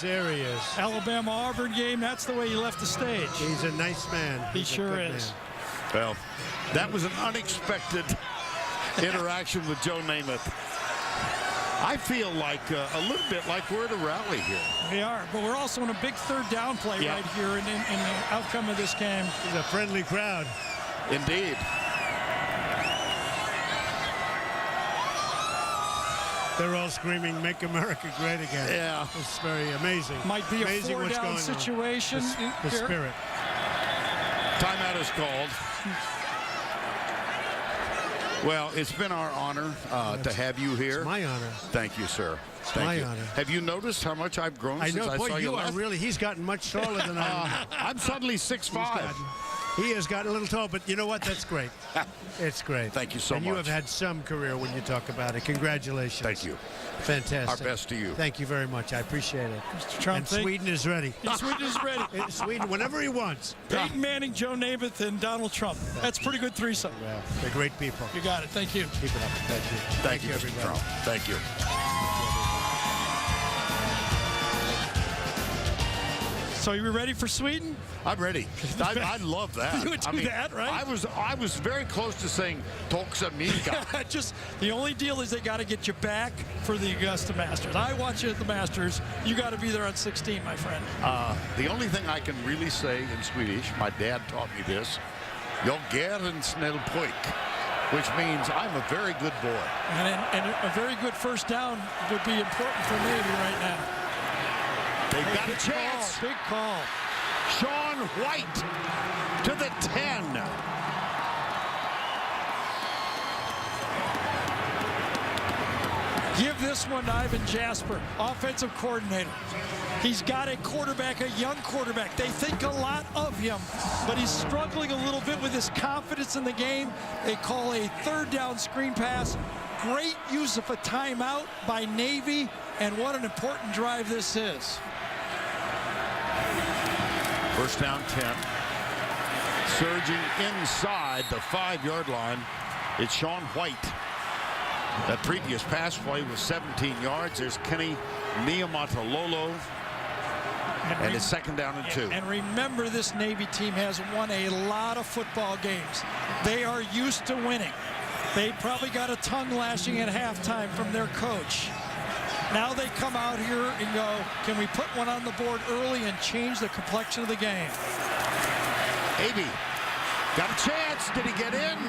there he is. Alabama-Auburn game. That's the way he left the stage. He's a nice man. He sure is. Man. Well, that was an unexpected interaction with Joe Namath. I feel like a little bit like we're at a rally here. We are, but we're also in a big third down play right here in the outcome of this game. It's a friendly crowd. Indeed. they're all screaming, "Make America Great Again." Yeah. It's very amazing. Might be amazing a what's four-down going situation. on. The spirit. Timeout is called. Well, it's been our honor to have you here. It's my honor. Thank you, sir. It's my honor. Have you noticed how much I've grown since I boy, saw you you are last? really, he's gotten much taller than I am. I'm suddenly 6'5". He has gotten a little tall, but you know what? That's great. It's great. Thank you so and much. you have had some career when you talk about it. Congratulations. Thank you. Fantastic. Our best to you. Thank you very much. I appreciate it. Mr. Trump, and Sweden is ready. Sweden is ready. Sweden, whenever he wants. Peyton Manning, Joe Namath, and Donald Trump. That's pretty good threesome. Well, they're great people. You got it. Thank you. Keep it up. Thank you. Thank you, Mr. everybody. Trump. Thank you. So you ready for Sweden? I'm ready. I love that. You would do that, right? I was very close to saying Toxamica. Just the only deal is they got to get you back for the Augusta Masters. I watch you at the Masters. You got to be there on 16, my friend. The only thing I can really say in Swedish, my dad taught me this, "Jag är en snäll pojk," which means I'm a very good boy. And a very good first down would be important for Navy right now. They've got a chance. Big call. Sean White to the 10. Give this one to Ivan Jasper, offensive coordinator. He's got a quarterback, a young quarterback. They think a lot of him, but he's struggling a little bit with his confidence in the game. They call a third down screen pass. Great use of a timeout by Navy, and what an important drive this is. First down 10. Surging inside the 5-yard line. It's Sean White. That previous pass play was 17 yards. There's Kenny Niumatalolo. And it's second down and 2. And remember, this Navy team has won a lot of football games. They are used to winning. They probably got a tongue lashing at halftime from their coach. Now they come out here and go, can we put one on the board early and change the complexion of the game? Avey got a chance. Did he get in?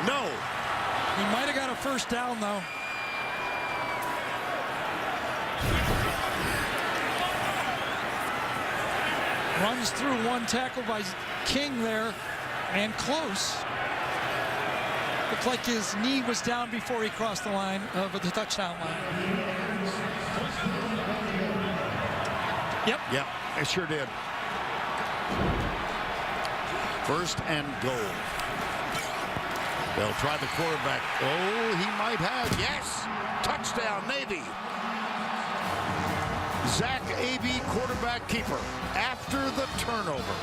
No. He might have got a first down, though. Runs through one tackle by King there, and close. Looked like his knee was down before he crossed the line of the touchdown line. Yep. Yep, it sure did. First and goal. They'll try the quarterback. Oh, he might have. Yes. Touchdown, Navy. Zach Avey, quarterback keeper, after the turnover.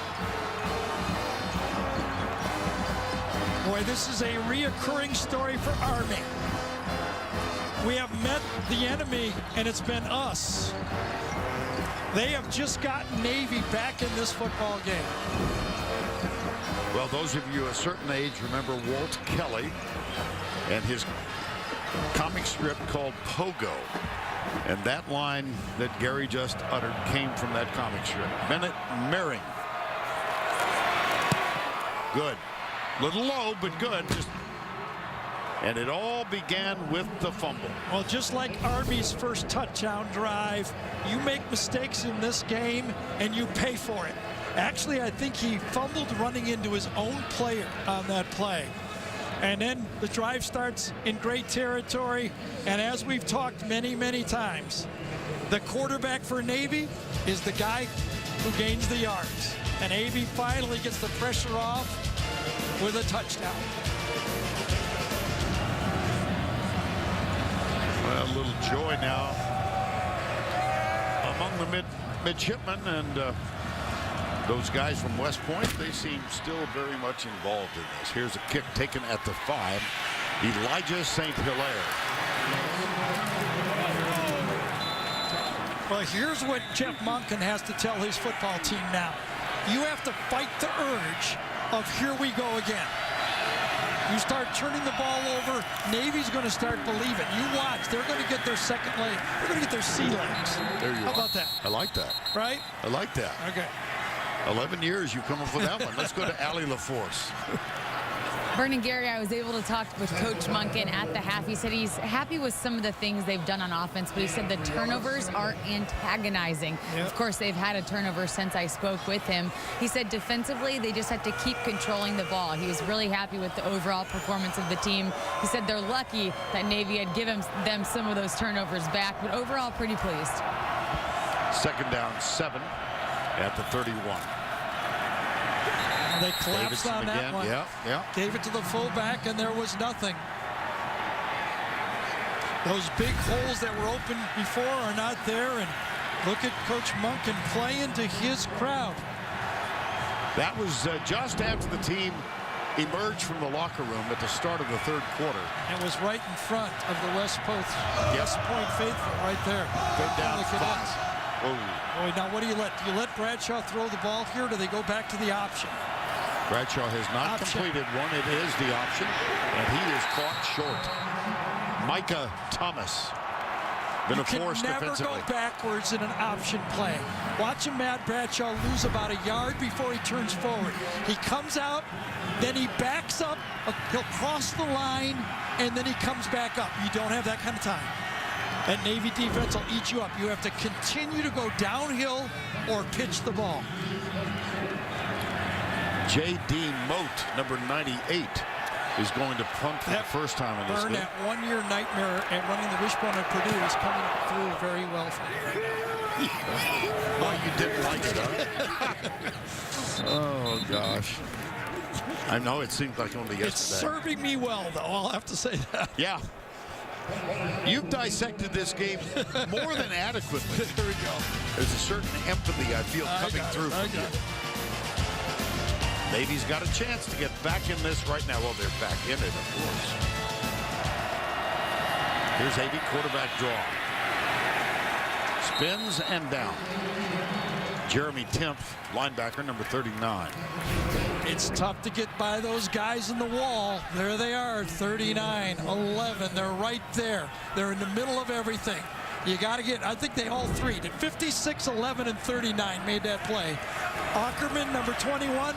Boy, this is a reoccurring story for Army. We have met the enemy, and it's been us. They have just gotten Navy back in this football game. Well, those of you a certain age remember Walt Kelly and his comic strip called Pogo. And that line that Gary just uttered came from that comic strip. Bennett Merring. Good. Little low, but good. And it all began with the fumble. Well, just like Army's first touchdown drive, you make mistakes in this game and you pay for it. Actually, I think he fumbled running into his own player on that play. And then the drive starts in great territory. And as we've talked many, many times, the quarterback for Navy is the guy who gains the yards. And Avey finally gets the pressure off with a touchdown. Well, a little joy now among the midshipmen and those guys from West Point. They seem still very much involved in this. Here's a kick taken at the 5. Elijah St. Hilaire. Well, here's what Jeff Monken has to tell his football team now. You have to fight the urge of here we go again. You start turning the ball over, Navy's going to start believing. You watch, they're going to get their second leg. They're going to get their sea legs. There you How are. about that? I like that. Right? I like that. Okay. 11 years you come up with that one. Let's go to Allie LaForce. Vernon Gary, I was able to talk with Coach Monken at the half. He said he's happy with some of the things they've done on offense, but he said the turnovers are antagonizing. Yep. Of course, they've had a turnover since I spoke with him. He said defensively, they just have to keep controlling the ball. He was really happy with the overall performance of the team. He said they're lucky that Navy had given them some of those turnovers back, but overall pretty pleased. 2nd down, 7 at the 31. They collapsed on that one. Yeah. Gave it to the fullback, and there was nothing. Those big holes that were open before are not there, and look at Coach Monken playing to his crowd. That was just after the team emerged from the locker room at the start of the 3rd quarter. And was right in front of the West Point faithful right there. 3rd down, 5. Boy, now what do you let? Do you let Bradshaw throw the ball here, or do they go back to the option? Bradshaw has not completed one. It is the option, and he is caught short. Micah Thomas been a force defensively. You can never go backwards in an option play. Watch Matt Bradshaw lose about a yard before he turns forward. He comes out, then he backs up, he'll cross the line, and then he comes back up. You don't have that kind of time. That Navy defense will eat you up. You have to continue to go downhill or pitch the ball. J.D. Moat, number 98, is going to punt for the first time in this game. That one-year nightmare at running the wishbone at Purdue is coming through very well for you. Oh, you didn't like it, huh? Oh, gosh. I know it seemed like only yesterday. It's serving me well, though. I'll have to say that. Yeah. You've dissected this game more than adequately. There we go. There's a certain empathy I feel coming through from you. Navy's got a chance to get back in this right now. Well, they're back in it, of course. Here's AB quarterback draw. Spins and down. Jeremy Timpf, linebacker, number 39. It's tough to get by those guys in the wall. There they are, 39, 11. They're right there. They're in the middle of everything. You got to get, I think they all three did. 56, 11, and 39 made that play. Ackerman, number 21.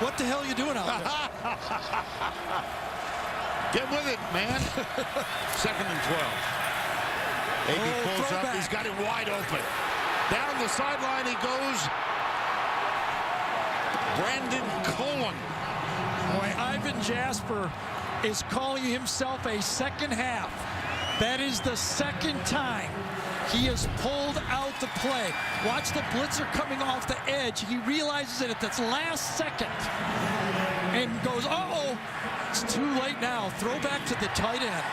What the hell are you doing out there? Get with it, man. 2nd and 12. AB pulls up. He's got it wide open. Down the sideline he goes. Brandon Cohen. Boy, Ivan Jasper is calling himself a second half. That is the 2nd time he has pulled out the play. Watch the blitzer coming off the edge. He realizes it at this last second and goes, uh-oh, it's too late now. Throw back to the tight end.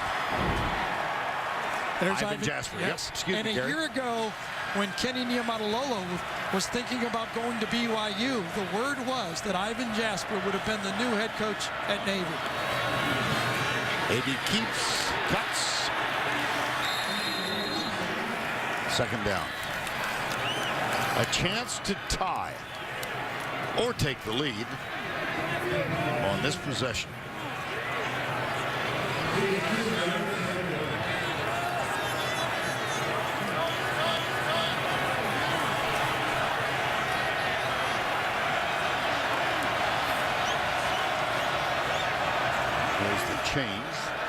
There's Ivan Jasper. Yes. Yep. Excuse me, a year ago, when Kenny Niumatalolo was thinking about going to BYU, the word was that Ivan Jasper would have been the new head coach at Navy. AB keeps, cuts. 2nd down. A chance to tie or take the lead on this possession. There's the change.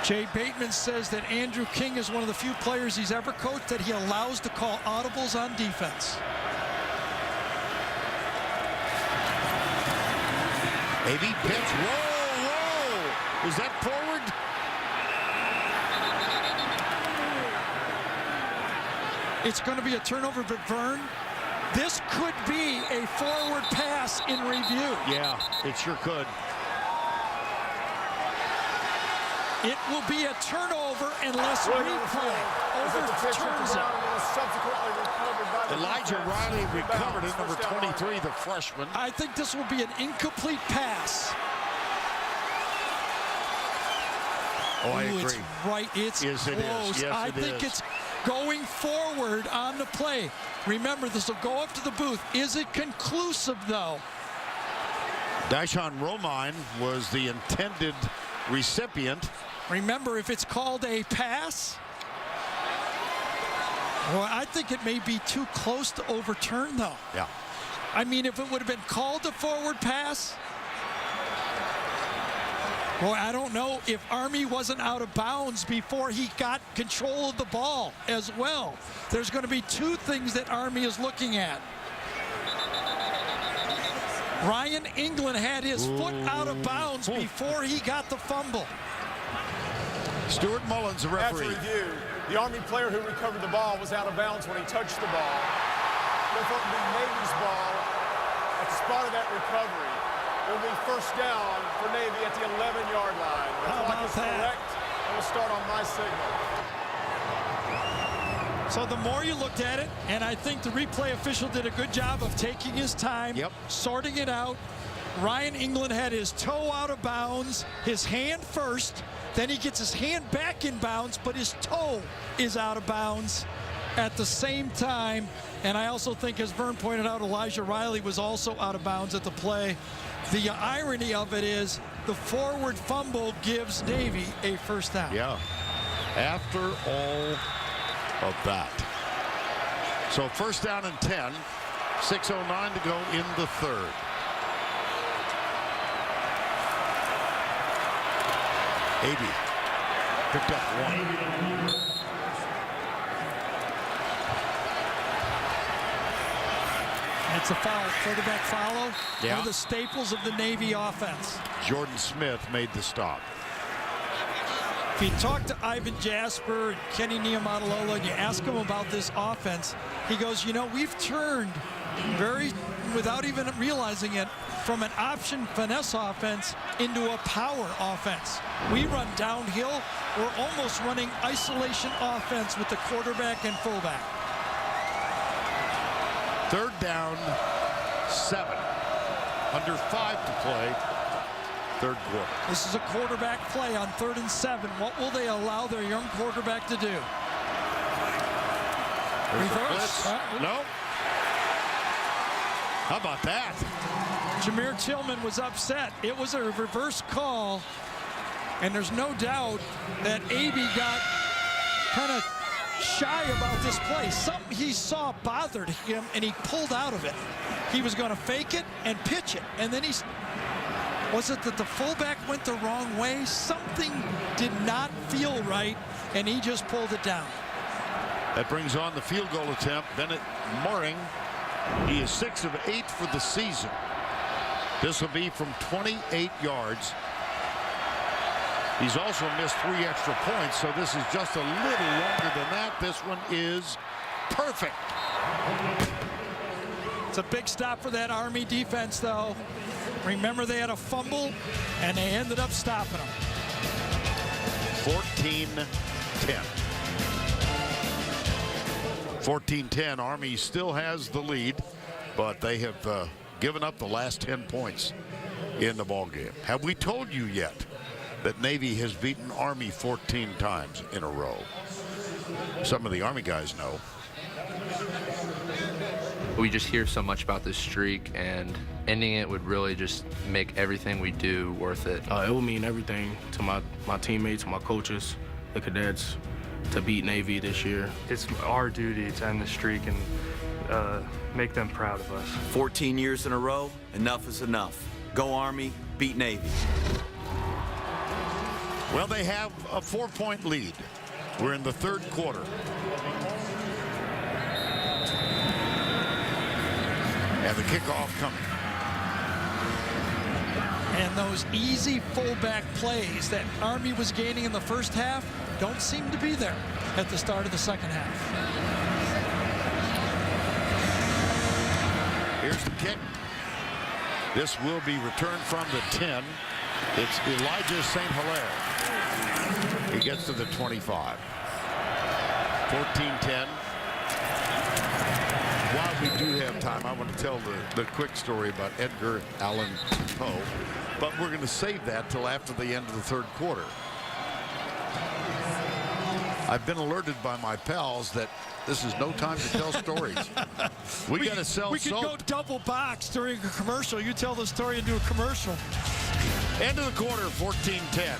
Jay Bateman says that Andrew King is one of the few players he's ever coached that he allows to call audibles on defense. AB pitch. Whoa. Is that forward? It's going to be a turnover, but Vern, this could be a forward pass in review. Yeah, it sure could. It will be a turnover unless replay overturns it. Elijah Riley recovered it, number 23, the freshman. I think this will be an incomplete pass. Oh, I agree. It's right. It's yes, close. It is. Yes, I think it's going forward on the play. Remember, this will go up to the booth. Is it conclusive, though? Dyshawn Romine was the intended recipient. Remember, if it's called a pass, well, I think it may be too close to overturn, though. Yeah. I mean, if it would have been called a forward pass, Boy, I don't know if Army wasn't out of bounds before he got control of the ball as well. There's going to be two things that Army is looking at. Ryan England had his foot out of bounds before he got the fumble. Stuart Mullins, the referee. After review, the Army player who recovered the ball was out of bounds when he touched the ball. Therefore, it will be Navy's ball at the spot of that recovery. It will be first down for Navy at the 11-yard line. The clock is correct, and we'll start on my signal. So the more you looked at it, and I think the replay official did a good job of taking his time, sorting it out. Ryan England had his toe out of bounds, his hand first, then he gets his hand back in bounds, but his toe is out of bounds at the same time. And I also think, as Vern pointed out, Elijah Riley was also out of bounds at the play. The irony of it is the forward fumble gives Navy a first down. Yeah, after all of that. So first down and 10, 6:09 to go in the third. Abey picked up one. It's a foul, quarterback follow. Yeah. One of the staples of the Navy offense. Jordan Smith made the stop. If you talk to Ivan Jasper and Kenny Niumatalolo and you ask him about this offense, he goes, you know, we've turned without even realizing it, from an option finesse offense into a power offense. We run downhill. We're almost running isolation offense with the quarterback and fullback. Third down, 7. Under 5 to play. Third quarter. This is a quarterback play on 3rd and 7. What will they allow their young quarterback to do? Reverse. No. How about that? Jameer Tillman was upset. It was a reverse call, and there's no doubt that Abey got kind of shy about this play. Something he saw bothered him, and he pulled out of it. He was going to fake it and pitch it, and then was it that the fullback went the wrong way? Something did not feel right, and he just pulled it down. That brings on the field goal attempt. Bennett Mooring. He is 6 of 8 for the season. This will be from 28 yards. He's also missed 3 extra points, so this is just a little longer than that. This one is perfect. It's a big stop for that Army defense, though. Remember, they had a fumble, and they ended up stopping them. 14-10. 14-10. Army still has the lead, but they have given up the last 10 points in the ball game. Have we told you yet that Navy has beaten Army 14 times in a row? Some of the Army guys know. We just hear so much about this streak, and ending it would really just make everything we do worth it. It will mean everything to my teammates, my coaches, the cadets, to beat Navy this year. It's our duty to end the streak and make them proud of us. 14 years in a row, enough is enough. Go Army, beat Navy. Well, they have a 4-point lead. We're in the third quarter. And the kickoff coming. And those easy fullback plays that Army was gaining in the first half don't seem to be there at the start of the second half. Here's the kick. This will be returned from the 10. It's Elijah St. Hilaire. He gets to the 25. 14-10. While we do have time, I want to tell the quick story about Edgar Allan Poe, but we're going to save that till after the end of the third quarter. I've been alerted by my pals that this is no time to tell stories. We got to sell We could soap. go double box during a commercial. You tell the story and do a commercial. End of the quarter, 14-10.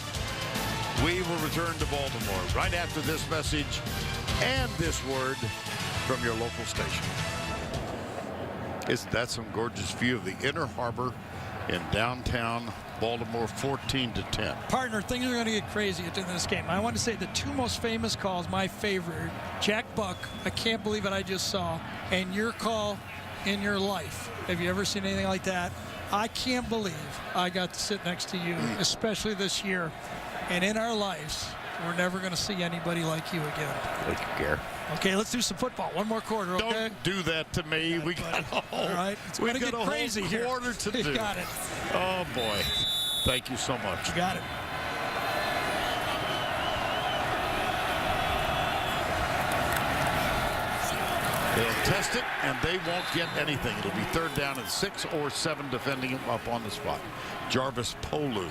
We will return to Baltimore right after this message and this word from your local station. Isn't that some gorgeous view of the Inner Harbor in downtown Baltimore, 14-10. Partner, things are going to get crazy at the end of this game. I want to say the two most famous calls, my favorite, Jack Buck, I can't believe it I just saw, and your call in your life. Have you ever seen anything like that? I can't believe I got to sit next to you, especially this year. And in our lives, we're never going to see anybody like you again. Thank you, Gare. Okay, let's do some football. One more quarter, okay? Don't do that to me. We got all right. It's going to get crazy here. Quarter to do. You got it. Oh, boy. Thank you so much. You got it. They'll test it, and they won't get anything. It'll be 3rd down and 6 or 7, defending him up on the spot. Jarvis Polu.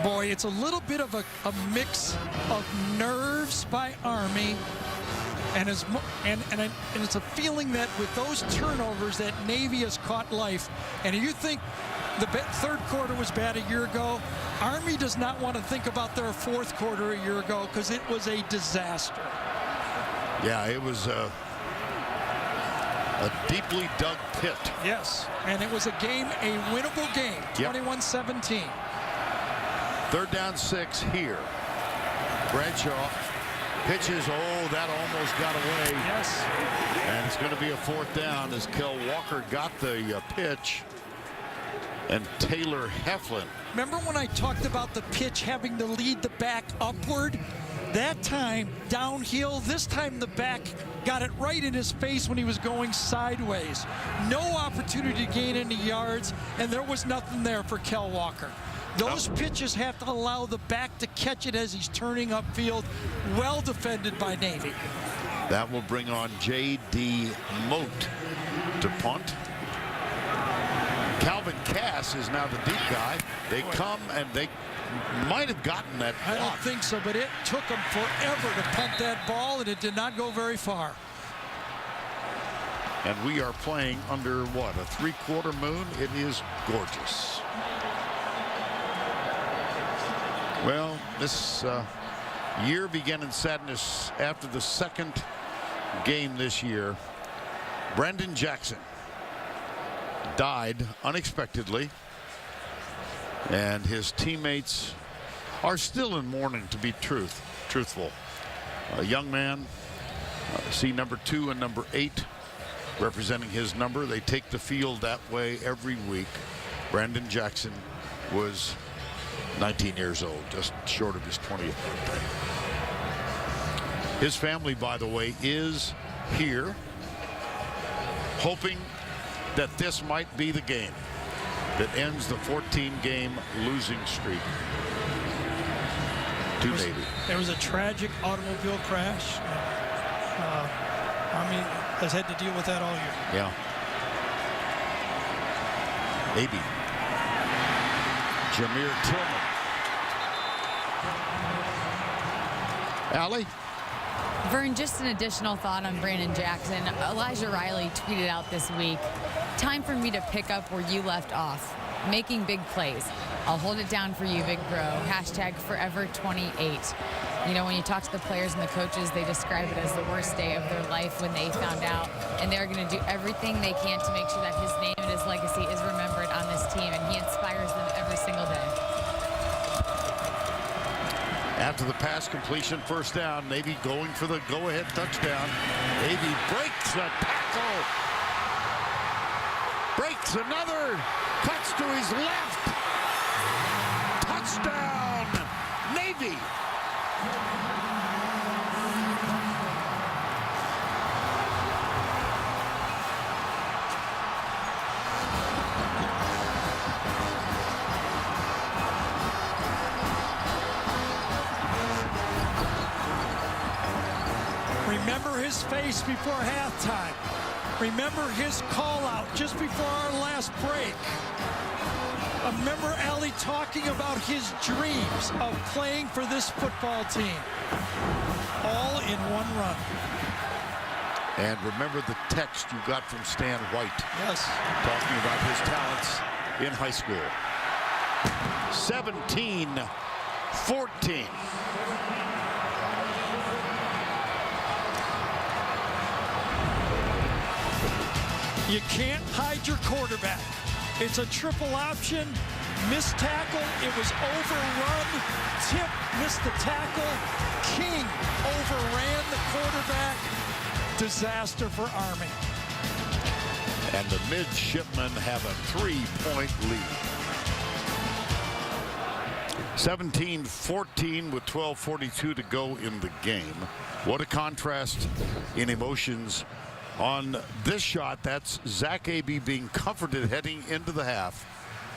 Boy, it's a little bit of a mix of nerves by Army, and it's a feeling that with those turnovers that Navy has caught life. And you think the 3rd quarter was bad a year ago, Army does not want to think about their 4th quarter a year ago because it was a disaster. Yeah, it was a deeply dug pit. Yes, and it was a winnable game, 21-17. 3rd down 6 here. Bradshaw pitches. Oh, that almost got away. Yes. And it's going to be a 4th down as Kel Walker got the pitch. And Taylor Heflin. Remember when I talked about the pitch having to lead the back upward? That time downhill. This time the back got it right in his face when he was going sideways. No opportunity to gain any yards, and there was nothing there for Kel Walker. Those pitches have to allow the back to catch it as he's turning upfield. Well defended by Navy. That will bring on J.D. Moat to punt. Calvin Cass is now the deep guy. They come and they might have gotten that block. I don't think so, but it took them forever to punt that ball, and it did not go very far. And we are playing under what, a 3/4 moon? It is gorgeous. Well, this year began in sadness after the 2nd game this year. Brendan Jackson died unexpectedly, and his teammates are still in mourning, to be truthful. A young man, see number 2 and number 8 representing his number. They take the field that way every week. Brandon Jackson was 19 years old, just short of his 20th birthday. His family, by the way, is here, hoping that this might be the game that ends the 14-game losing streak to Navy. There was a tragic automobile crash. Army has had to deal with that all year. Yeah. Maybe. Jameer Tillman. Allie? Vern, just an additional thought on Brandon Jackson. Elijah Riley tweeted out this week, "Time for me to pick up where you left off, making big plays. I'll hold it down for you, Big Bro. #forever28. You know, when you talk to the players and the coaches, they describe it as the worst day of their life when they found out, and they're going to do everything they can to make sure that his name and his legacy is remembered on this team, and he inspires them every single day." After the pass completion, 1st down, Navy going for the go-ahead touchdown. Navy breaks a tackle. Breaks another. Cuts to his left. Touchdown, Navy. Remember his face before halftime. Remember his call out just before our last break. Remember Allie talking about his dreams of playing for this football team. All in one run. And remember the text you got from Stan White. Yes. Talking about his talents in high school. 17-14. You can't hide your quarterback. It's a triple option. Missed tackle. It was overrun. Tip missed the tackle. King overran the quarterback. Disaster for Army. And the midshipmen have a 3-point lead. 17-14 with 12:42 to go in the game. What a contrast in emotions on this shot. That's Zach Abey being comforted heading into the half,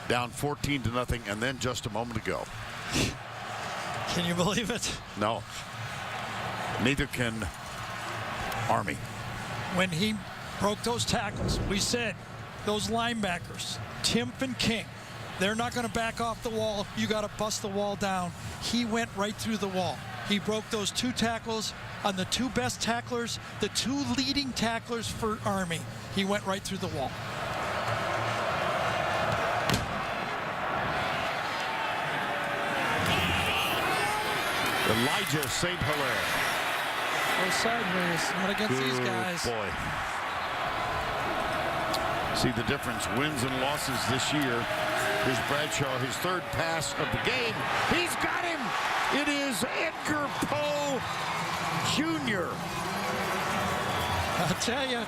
down 14-0, and then just a moment ago. Can you believe it? No. Neither can Army. When he broke those tackles, we said those linebackers, Timp and King, they're not going to back off the wall. You got to bust the wall down. He went right through the wall. He broke those 2 tackles on the 2 best tacklers, the 2 leading tacklers for Army. He went right through the wall. Elijah St. Hilaire. Go sideways, not against these guys. Boy. See the difference, wins and losses this year. Here's Bradshaw, his 3rd pass of the game. He's got him. It is Edgar Poe Jr. I'll tell you,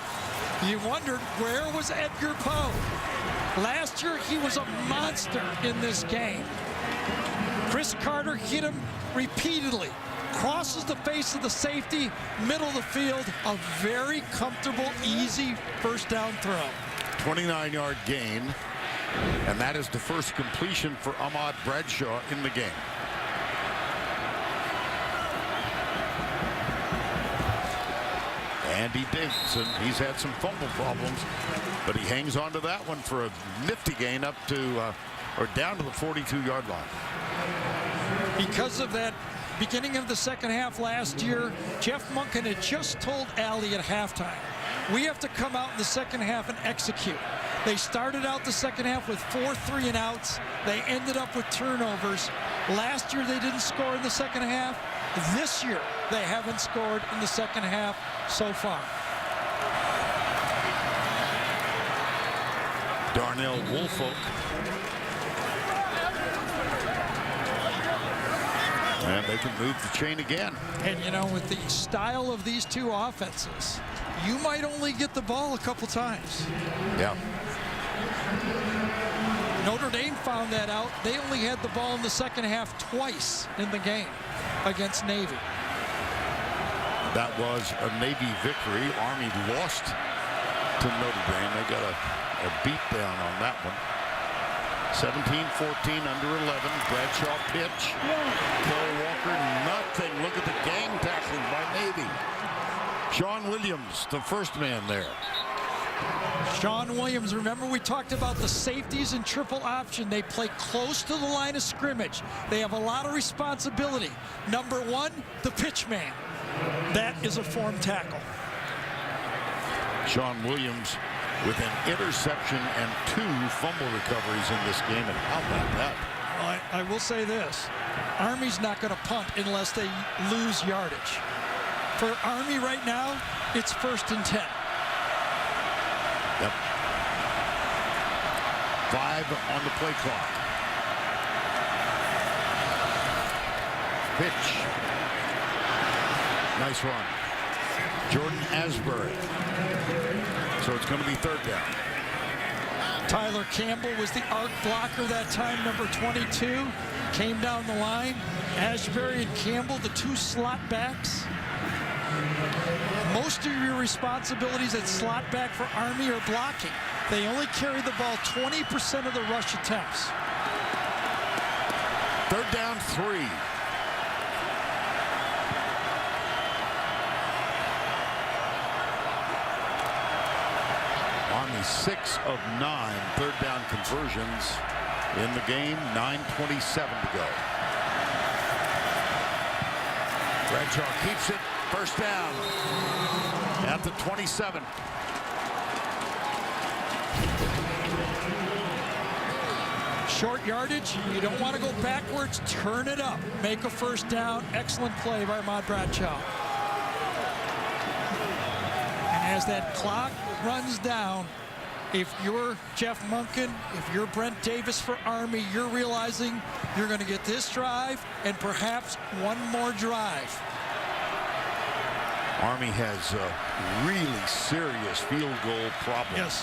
you wondered where was Edgar Poe? Last year he was a monster in this game. Chris Carter hit him repeatedly. Crosses the face of the safety, middle of the field. A very comfortable, easy first down throw. 29-yard gain, and that is the first completion for Ahmad Bradshaw in the game. Andy Davidson, he's had some fumble problems, but he hangs on to that one for a nifty gain up to, or down to the 42-yard line. Because of that beginning of the second half last year, Jeff Monken had just told Allie at halftime, we have to come out in the second half and execute. They started out the second half with 4 3-and-outs. They ended up with turnovers. Last year they didn't score in the second half. This year they haven't scored in the second half so far. Darnell Woolfolk. And they can move the chain again. And, you know, with the style of these 2 offenses, you might only get the ball a couple times. Yeah. Notre Dame found that out. They only had the ball in the second half twice in the game against Navy. That was a Navy victory. Army lost to Notre Dame. They got a beat down on that one. 17-14 under 11. Bradshaw pitch. Cole Walker, nothing. Look at the gang tackling by Navy. Sean Williams, the first man there. Sean Williams, remember we talked about the safeties in triple option. They play close to the line of scrimmage. They have a lot of responsibility. Number 1, the pitch man. That is a form tackle. Sean Williams with an interception and 2 fumble recoveries in this game. And how about that? Well, I will say this. Army's not going to punt unless they lose yardage. For Army right now, it's 1st and 10. Yep. 5 on the play clock. Pitch. Nice run. Jordan Asbury. So it's going to be 3rd down. Tyler Campbell was the arc blocker that time, number 22. Came down the line. Asbury and Campbell, the 2 slot backs. Most of your responsibilities at slot back for Army are blocking. They only carry the ball 20% of the rush attempts. 3rd down 3. Army 6 of 9 3rd down conversions in the game. 9:27 to go. Bradshaw keeps it. 1st down at the 27. Short yardage, you don't want to go backwards, turn it up. Make a 1st down. Excellent play by Ahmad Bradshaw. And as that clock runs down, if you're Jeff Monken, if you're Brent Davis for Army, you're realizing you're going to get this drive and perhaps one more drive. Army has a really serious field goal problem. Yes.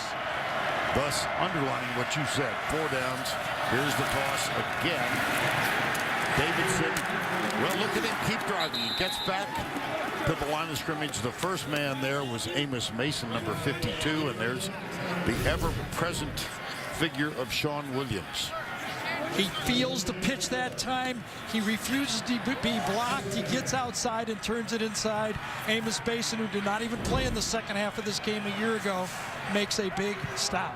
Thus, underlining what you said, 4 downs. Here's the toss again. Davidson, well, look at him keep driving. He gets back to the line of scrimmage. The first man there was Amos Mason, number 52, and there's the ever-present figure of Sean Williams. He feels the pitch that time. He refuses to be blocked. He gets outside and turns it inside. Amos Mason, who did not even play in the second half of this game a year ago, makes a big stop.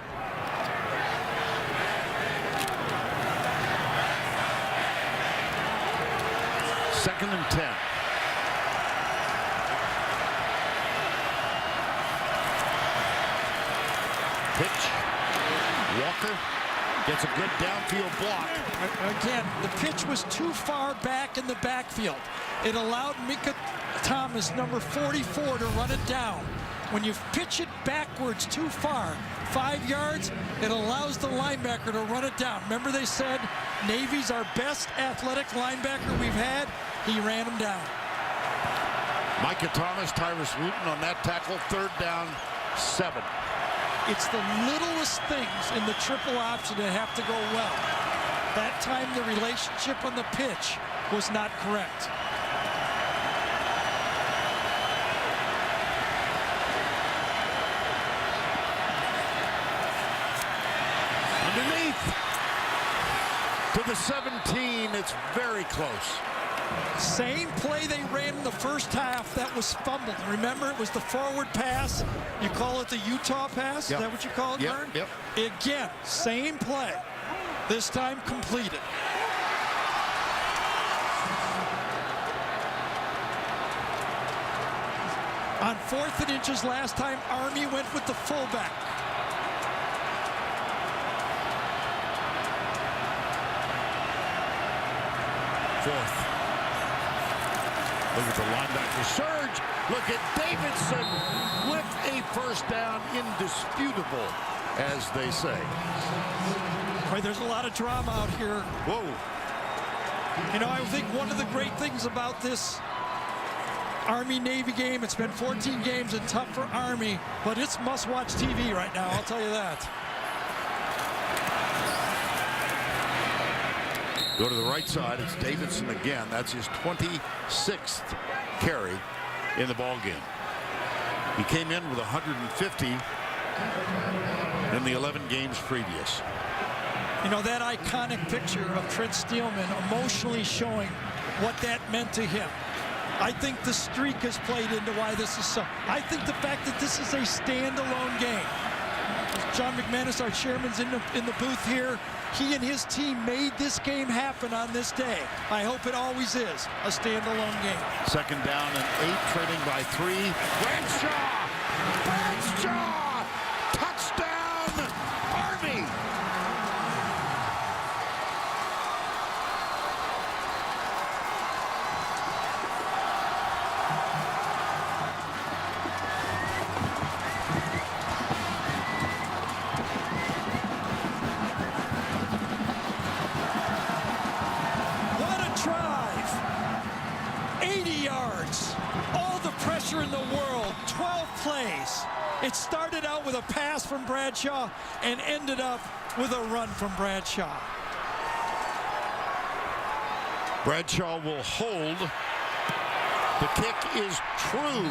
Second and 10. Pitch. Walker gets a good downfield block. Again, the pitch was too far back in the backfield. It allowed Micah Thomas, number 44, to run it down. When you pitch it backwards too far, 5 yards, it allows the linebacker to run it down. Remember they said Navy's our best athletic linebacker we've had? He ran him down. Micah Thomas, Tyrus Wooten on that tackle. 3rd down, 7. It's the littlest things in the triple option that have to go well. That time the relationship on the pitch was not correct. Underneath to the 17. It's very close. Same play they ran in the first half that was fumbled. Remember, it was the forward pass. You call it the Utah pass? Yep. Is that what you call it, Vern? Yep. Again, same play. This time completed. On 4th and inches last time, Army went with the fullback. Fourth. Look at the linebacker surge. Look at Davidson with a first down, indisputable, as they say. Boy, there's a lot of drama out here. Whoa. You know, I think one of the great things about this Army-Navy game, it's been 14 games and tough for Army, but it's must-watch TV right now, I'll tell you that. Go to the right side. It's Davidson again. That's his 26th carry in the ball game. He came in with 150 in the 11 games previous. You know, that iconic picture of Trent Steelman emotionally showing what that meant to him. I think the streak has played into why this is so. I think the fact that this is a standalone game. John McManus, our chairman's in the booth here. He and his team made this game happen on this day. I hope it always is a standalone game. 2nd down and 8, trailing by 3. Bradshaw! Touchdown, Army! In the world, 12 plays. It started out with a pass from Bradshaw and ended up with a run from Bradshaw. Bradshaw will hold. The kick is true.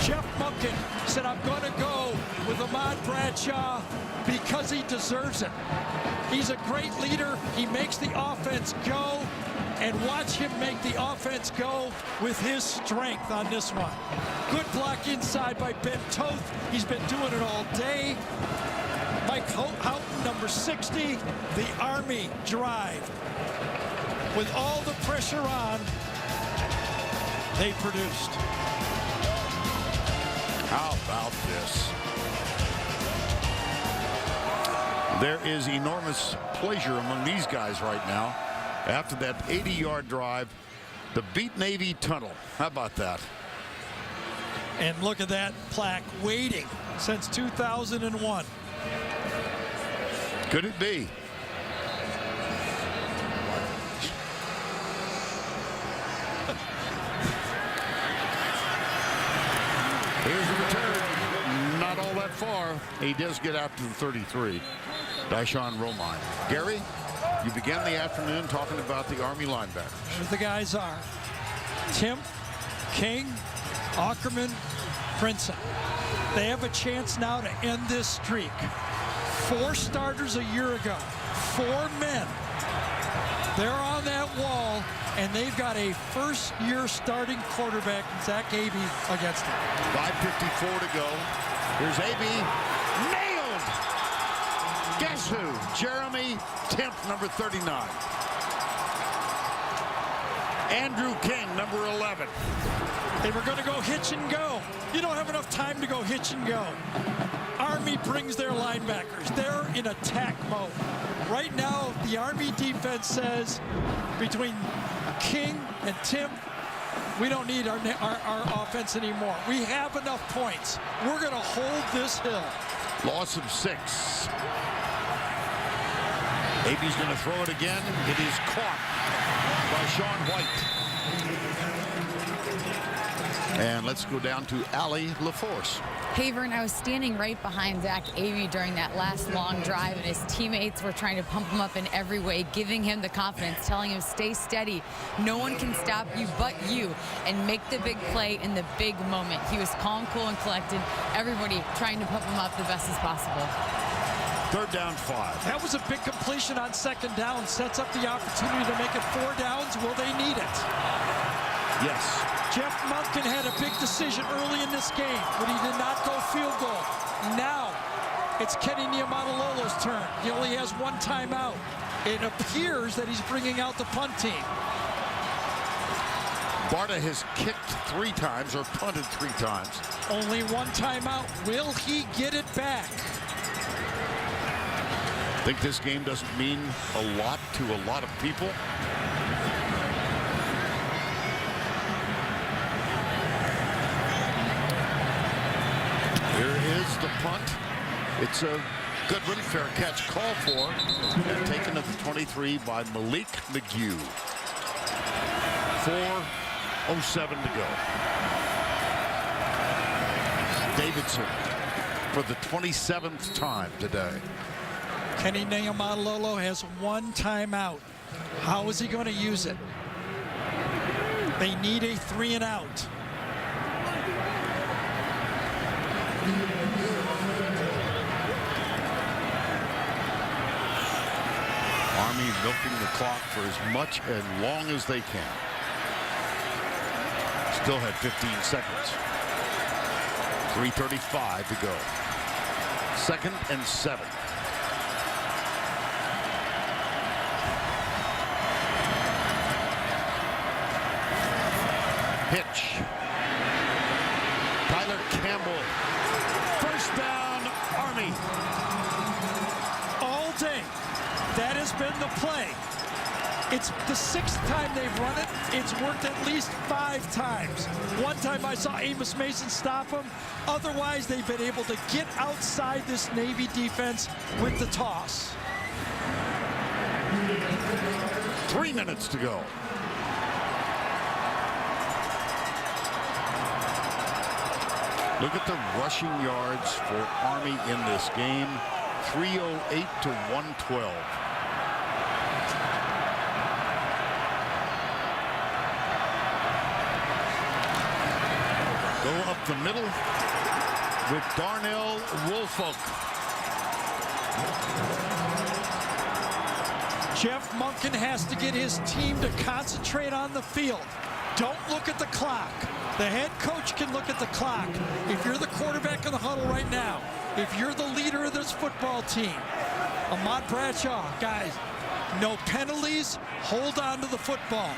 Jeff Monken said, I'm going to go with Ahmad Bradshaw because he deserves it. He's a great leader. He makes the offense go, and watch him make the offense go with his strength on this one. Good block inside by Ben Toth. He's been doing it all day. Mike Houghton, number 60, the Army drive. With all the pressure on, they produced. How about this? There is enormous pleasure among these guys right now after that 80-yard drive to beat Navy tunnel. How about that? And look at that plaque, waiting since 2001. Could it be? Here's the return. Not all that far. He does get out to the 33. Dyshawn Romine. Gary, you began the afternoon talking about the Army linebackers. Here the guys are. Tim, King, Ackerman, Princeton. They have a chance now to end this streak. 4 starters a year ago. 4 men. They're on that wall, and they've got a first-year starting quarterback, Zach Abey, against them. 5:54 to go. Here's Abey. Nailed! Guess who? Jeremy Temp, number 39. Andrew King, number 11. They were going to go hitch and go. You don't have enough time to go hitch and go. Army brings their linebackers. They're in attack mode. Right now, the Army defense says between King and Tim, we don't need our offense anymore. We have enough points. We're going to hold this hill. Loss of 6. Abey's going to throw it again. It is caught by Sean White. And let's go down to Allie LaForce. Havern, I was standing right behind Zach Abey during that last long drive, and his teammates were trying to pump him up in every way, giving him the confidence, telling him, stay steady. No one can stop you but you, and make the big play in the big moment. He was calm, cool, and collected. Everybody trying to pump him up the best as possible. 3rd down 5. That was a big completion on 2nd down. Sets up the opportunity to make it 4 downs. Will they need it? Yes. Jeff Monken had a big decision early in this game, but he did not go field goal. Now, it's Kenny Niumatalolo's turn. He only has 1 timeout. It appears that he's bringing out the punt team. Barta has kicked 3 times or punted 3 times. Only 1 timeout. Will he get it back? Think this game doesn't mean a lot to a lot of people? Here is the punt. It's a good one. Fair catch call for. And taken at the 23 by Malik McGew. 4:07 to go. Davidson for the 27th time today. Kenny Niumatalolo has 1 timeout. How is he going to use it? They need a 3 and out. Army milking the clock for as much and long as they can. Still had 15 seconds. 3:35 to go. 2nd and 7. Pitch. Tyler Campbell. 1st down, Army. All day, that has been the play. It's the 6th time they've run it. It's worked at least 5 times. 1 time I saw Amos Mason stop him. Otherwise, they've been able to get outside this Navy defense with the toss. 3 minutes to go. Look at the rushing yards for Army in this game. 308 to 112. Go up the middle with Darnell Woolfolk. Jeff Monken has to get his team to concentrate on the field. Don't look at the clock. The head coach can look at the clock. If you're the quarterback in the huddle right now, if you're the leader of this football team, Ahmad Bradshaw, guys, no penalties, hold on to the football.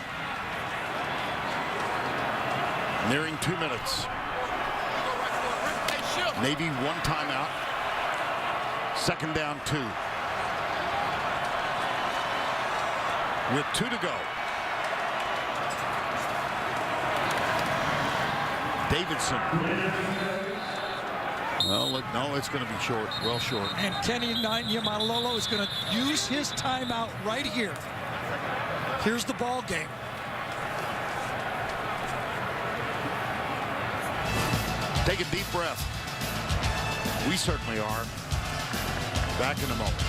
Nearing 2 minutes. Navy 1 timeout. 2nd down 2. with 2 to go. Davidson. Well, no, it's going to be short, well short. And Kenny Niumatalolo is going to use his timeout right here. Here's the ball game. Take a deep breath. We certainly are. Back in a moment.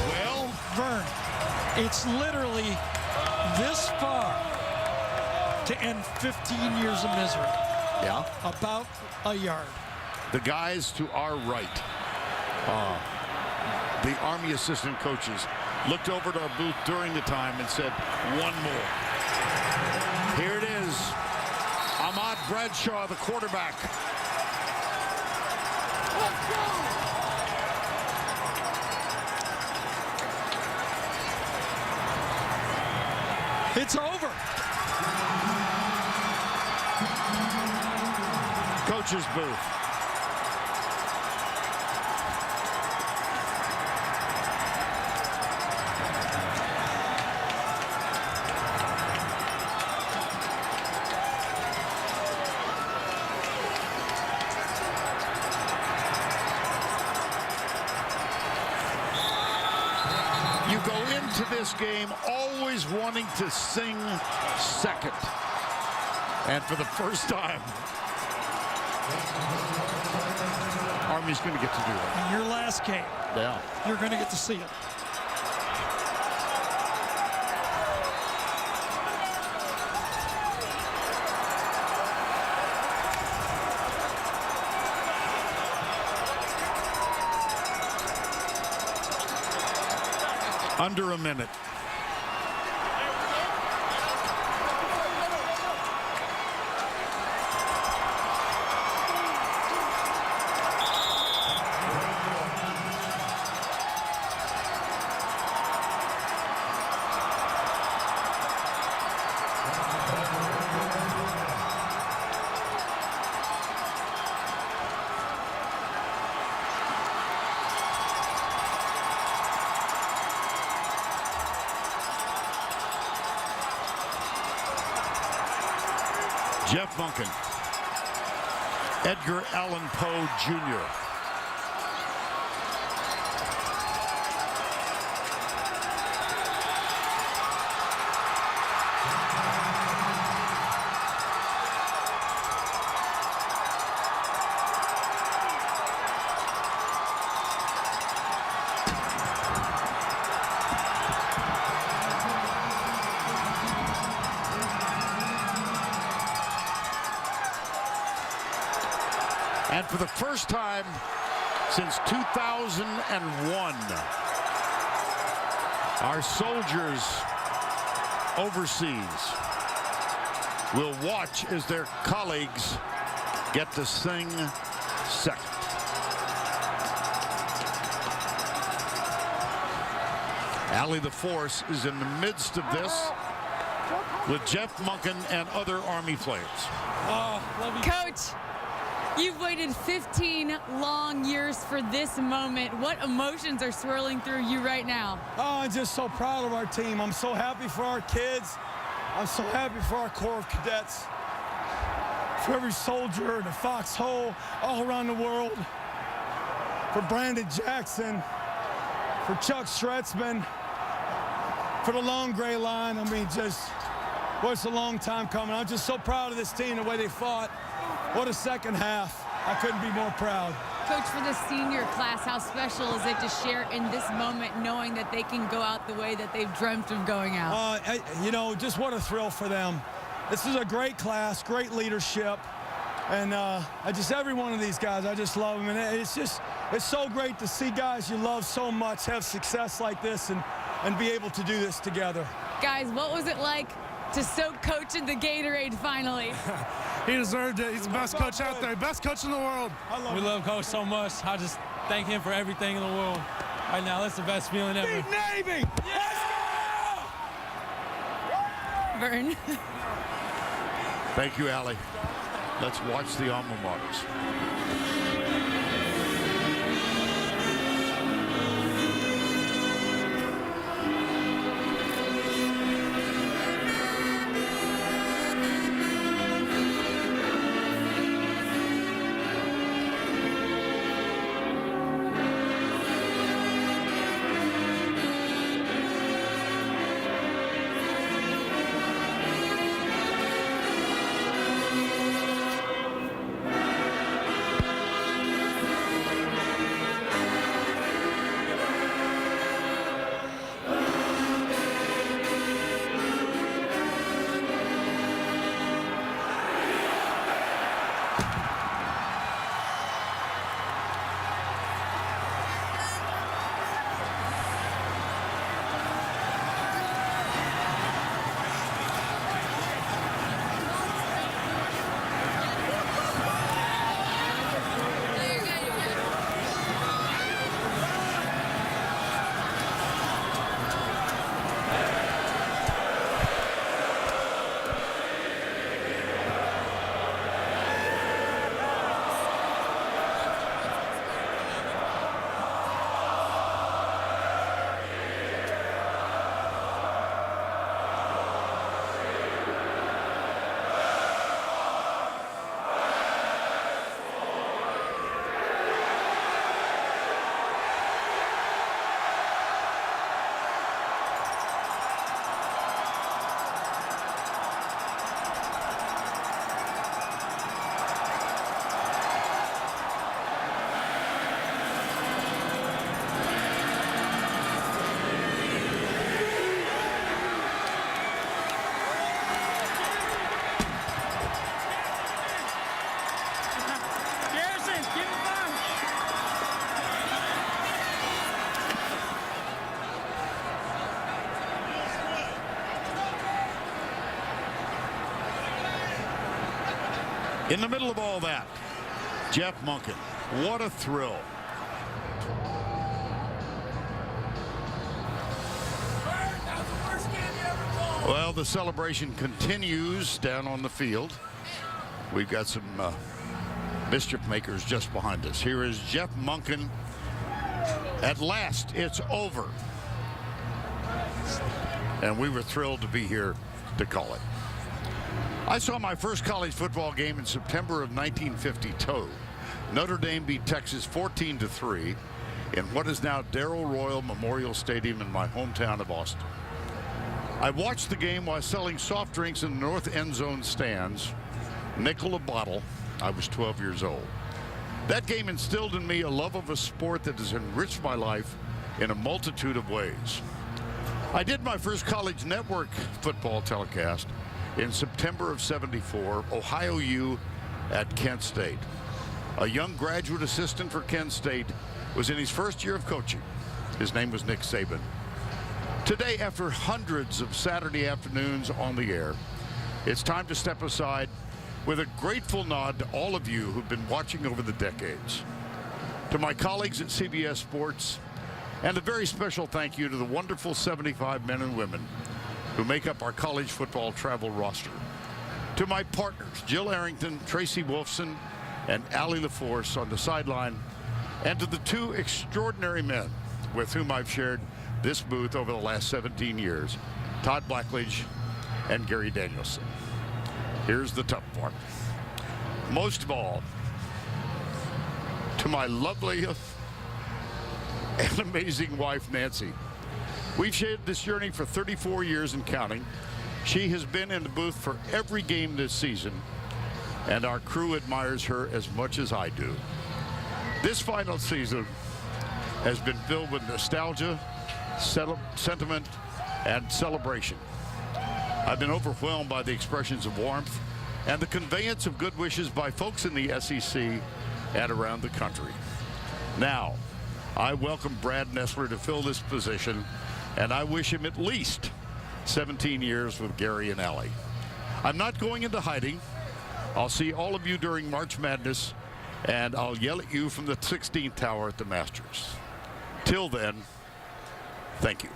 Well, Vern, it's literally this far to end 15 years of misery. Yeah. About a yard. The guys to our right, the Army assistant coaches, looked over to our booth during the time and said, one more. Here it is. Ahmad Bradshaw, the quarterback. Let's go! It's over. Coach's booth. You go into this game always wanting to sing second. And for the first time, Army's going to get to do that. In your last game, yeah, you're going to get to see it. Under a minute. Jeff Monken, Edgar Allan Poe Jr. And for the first time since 2001, our soldiers overseas will watch as their colleagues get to sing second. Allie the Force is in the midst of this with Jeff Monken and other Army players. Coach, you've waited 15 long years for this moment. What emotions are swirling through you right now? Oh, I'm just so proud of our team. I'm so happy for our kids. I'm so happy for our Corps of Cadets, for every soldier in the foxhole all around the world, for Brandon Jackson, for Chuck Schretzman, for the long gray line. I mean, just, well, it's a long time coming. I'm just so proud of this team, the way they fought. What a second half. I couldn't be more proud. Coach, for the senior class, how special is it to share in this moment, knowing that they can go out the way that they've dreamt of going out? You know, just what a thrill for them. This is a great class, great leadership. And every one of these guys, I just love them. And it's so great to see guys you love so much have success like this and be able to do this together. Guys, what was it like to soak Coach in the Gatorade finally? He deserved it. He's the best coach out there, best coach in the world. We love Coach so much. I just thank him for everything in the world. Right now, that's the best feeling ever. Beat Navy! Yes! Vern. Thank you, Allie. Let's watch the alma maters. In the middle of all that, Jeff Monken. What a thrill. Well, the celebration continues down on the field. We've got some mischief makers just behind us. Here is Jeff Monken. At last, it's over. And we were thrilled to be here to call it. I saw my first college football game in September of 1952. Notre Dame beat Texas 14-3 in what is now Darrell Royal Memorial Stadium in my hometown of Austin. I watched the game while selling soft drinks in the north end zone stands, nickel a bottle. I was 12 years old. That game instilled in me a love of a sport that has enriched my life in a multitude of ways. I did my first college network football telecast in September of '74, Ohio U at Kent State. A young graduate assistant for Kent State was in his first year of coaching. His name was Nick Saban. Today, after hundreds of Saturday afternoons on the air, it's time to step aside with a grateful nod to all of you who've been watching over the decades. To my colleagues at CBS Sports, and a very special thank you to the wonderful 75 men and women who make up our college football travel roster. To my partners, Jill Arrington, Tracy Wolfson, and Allie LaForce on the sideline, and to the two extraordinary men with whom I've shared this booth over the last 17 years, Todd Blackledge and Gary Danielson. Here's the tough part. Most of all, to my lovely and amazing wife, Nancy. We've shared this journey for 34 years and counting. She has been in the booth for every game this season, and our crew admires her as much as I do. This final season has been filled with nostalgia, sentiment, and celebration. I've been overwhelmed by the expressions of warmth and the conveyance of good wishes by folks in the SEC and around the country. Now, I welcome Brad Nessler to fill this position, and I wish him at least 17 years with Gary and Allie. I'm not going into hiding. I'll see all of you during March Madness, and I'll yell at you from the 16th tower at the Masters. Till then, thank you.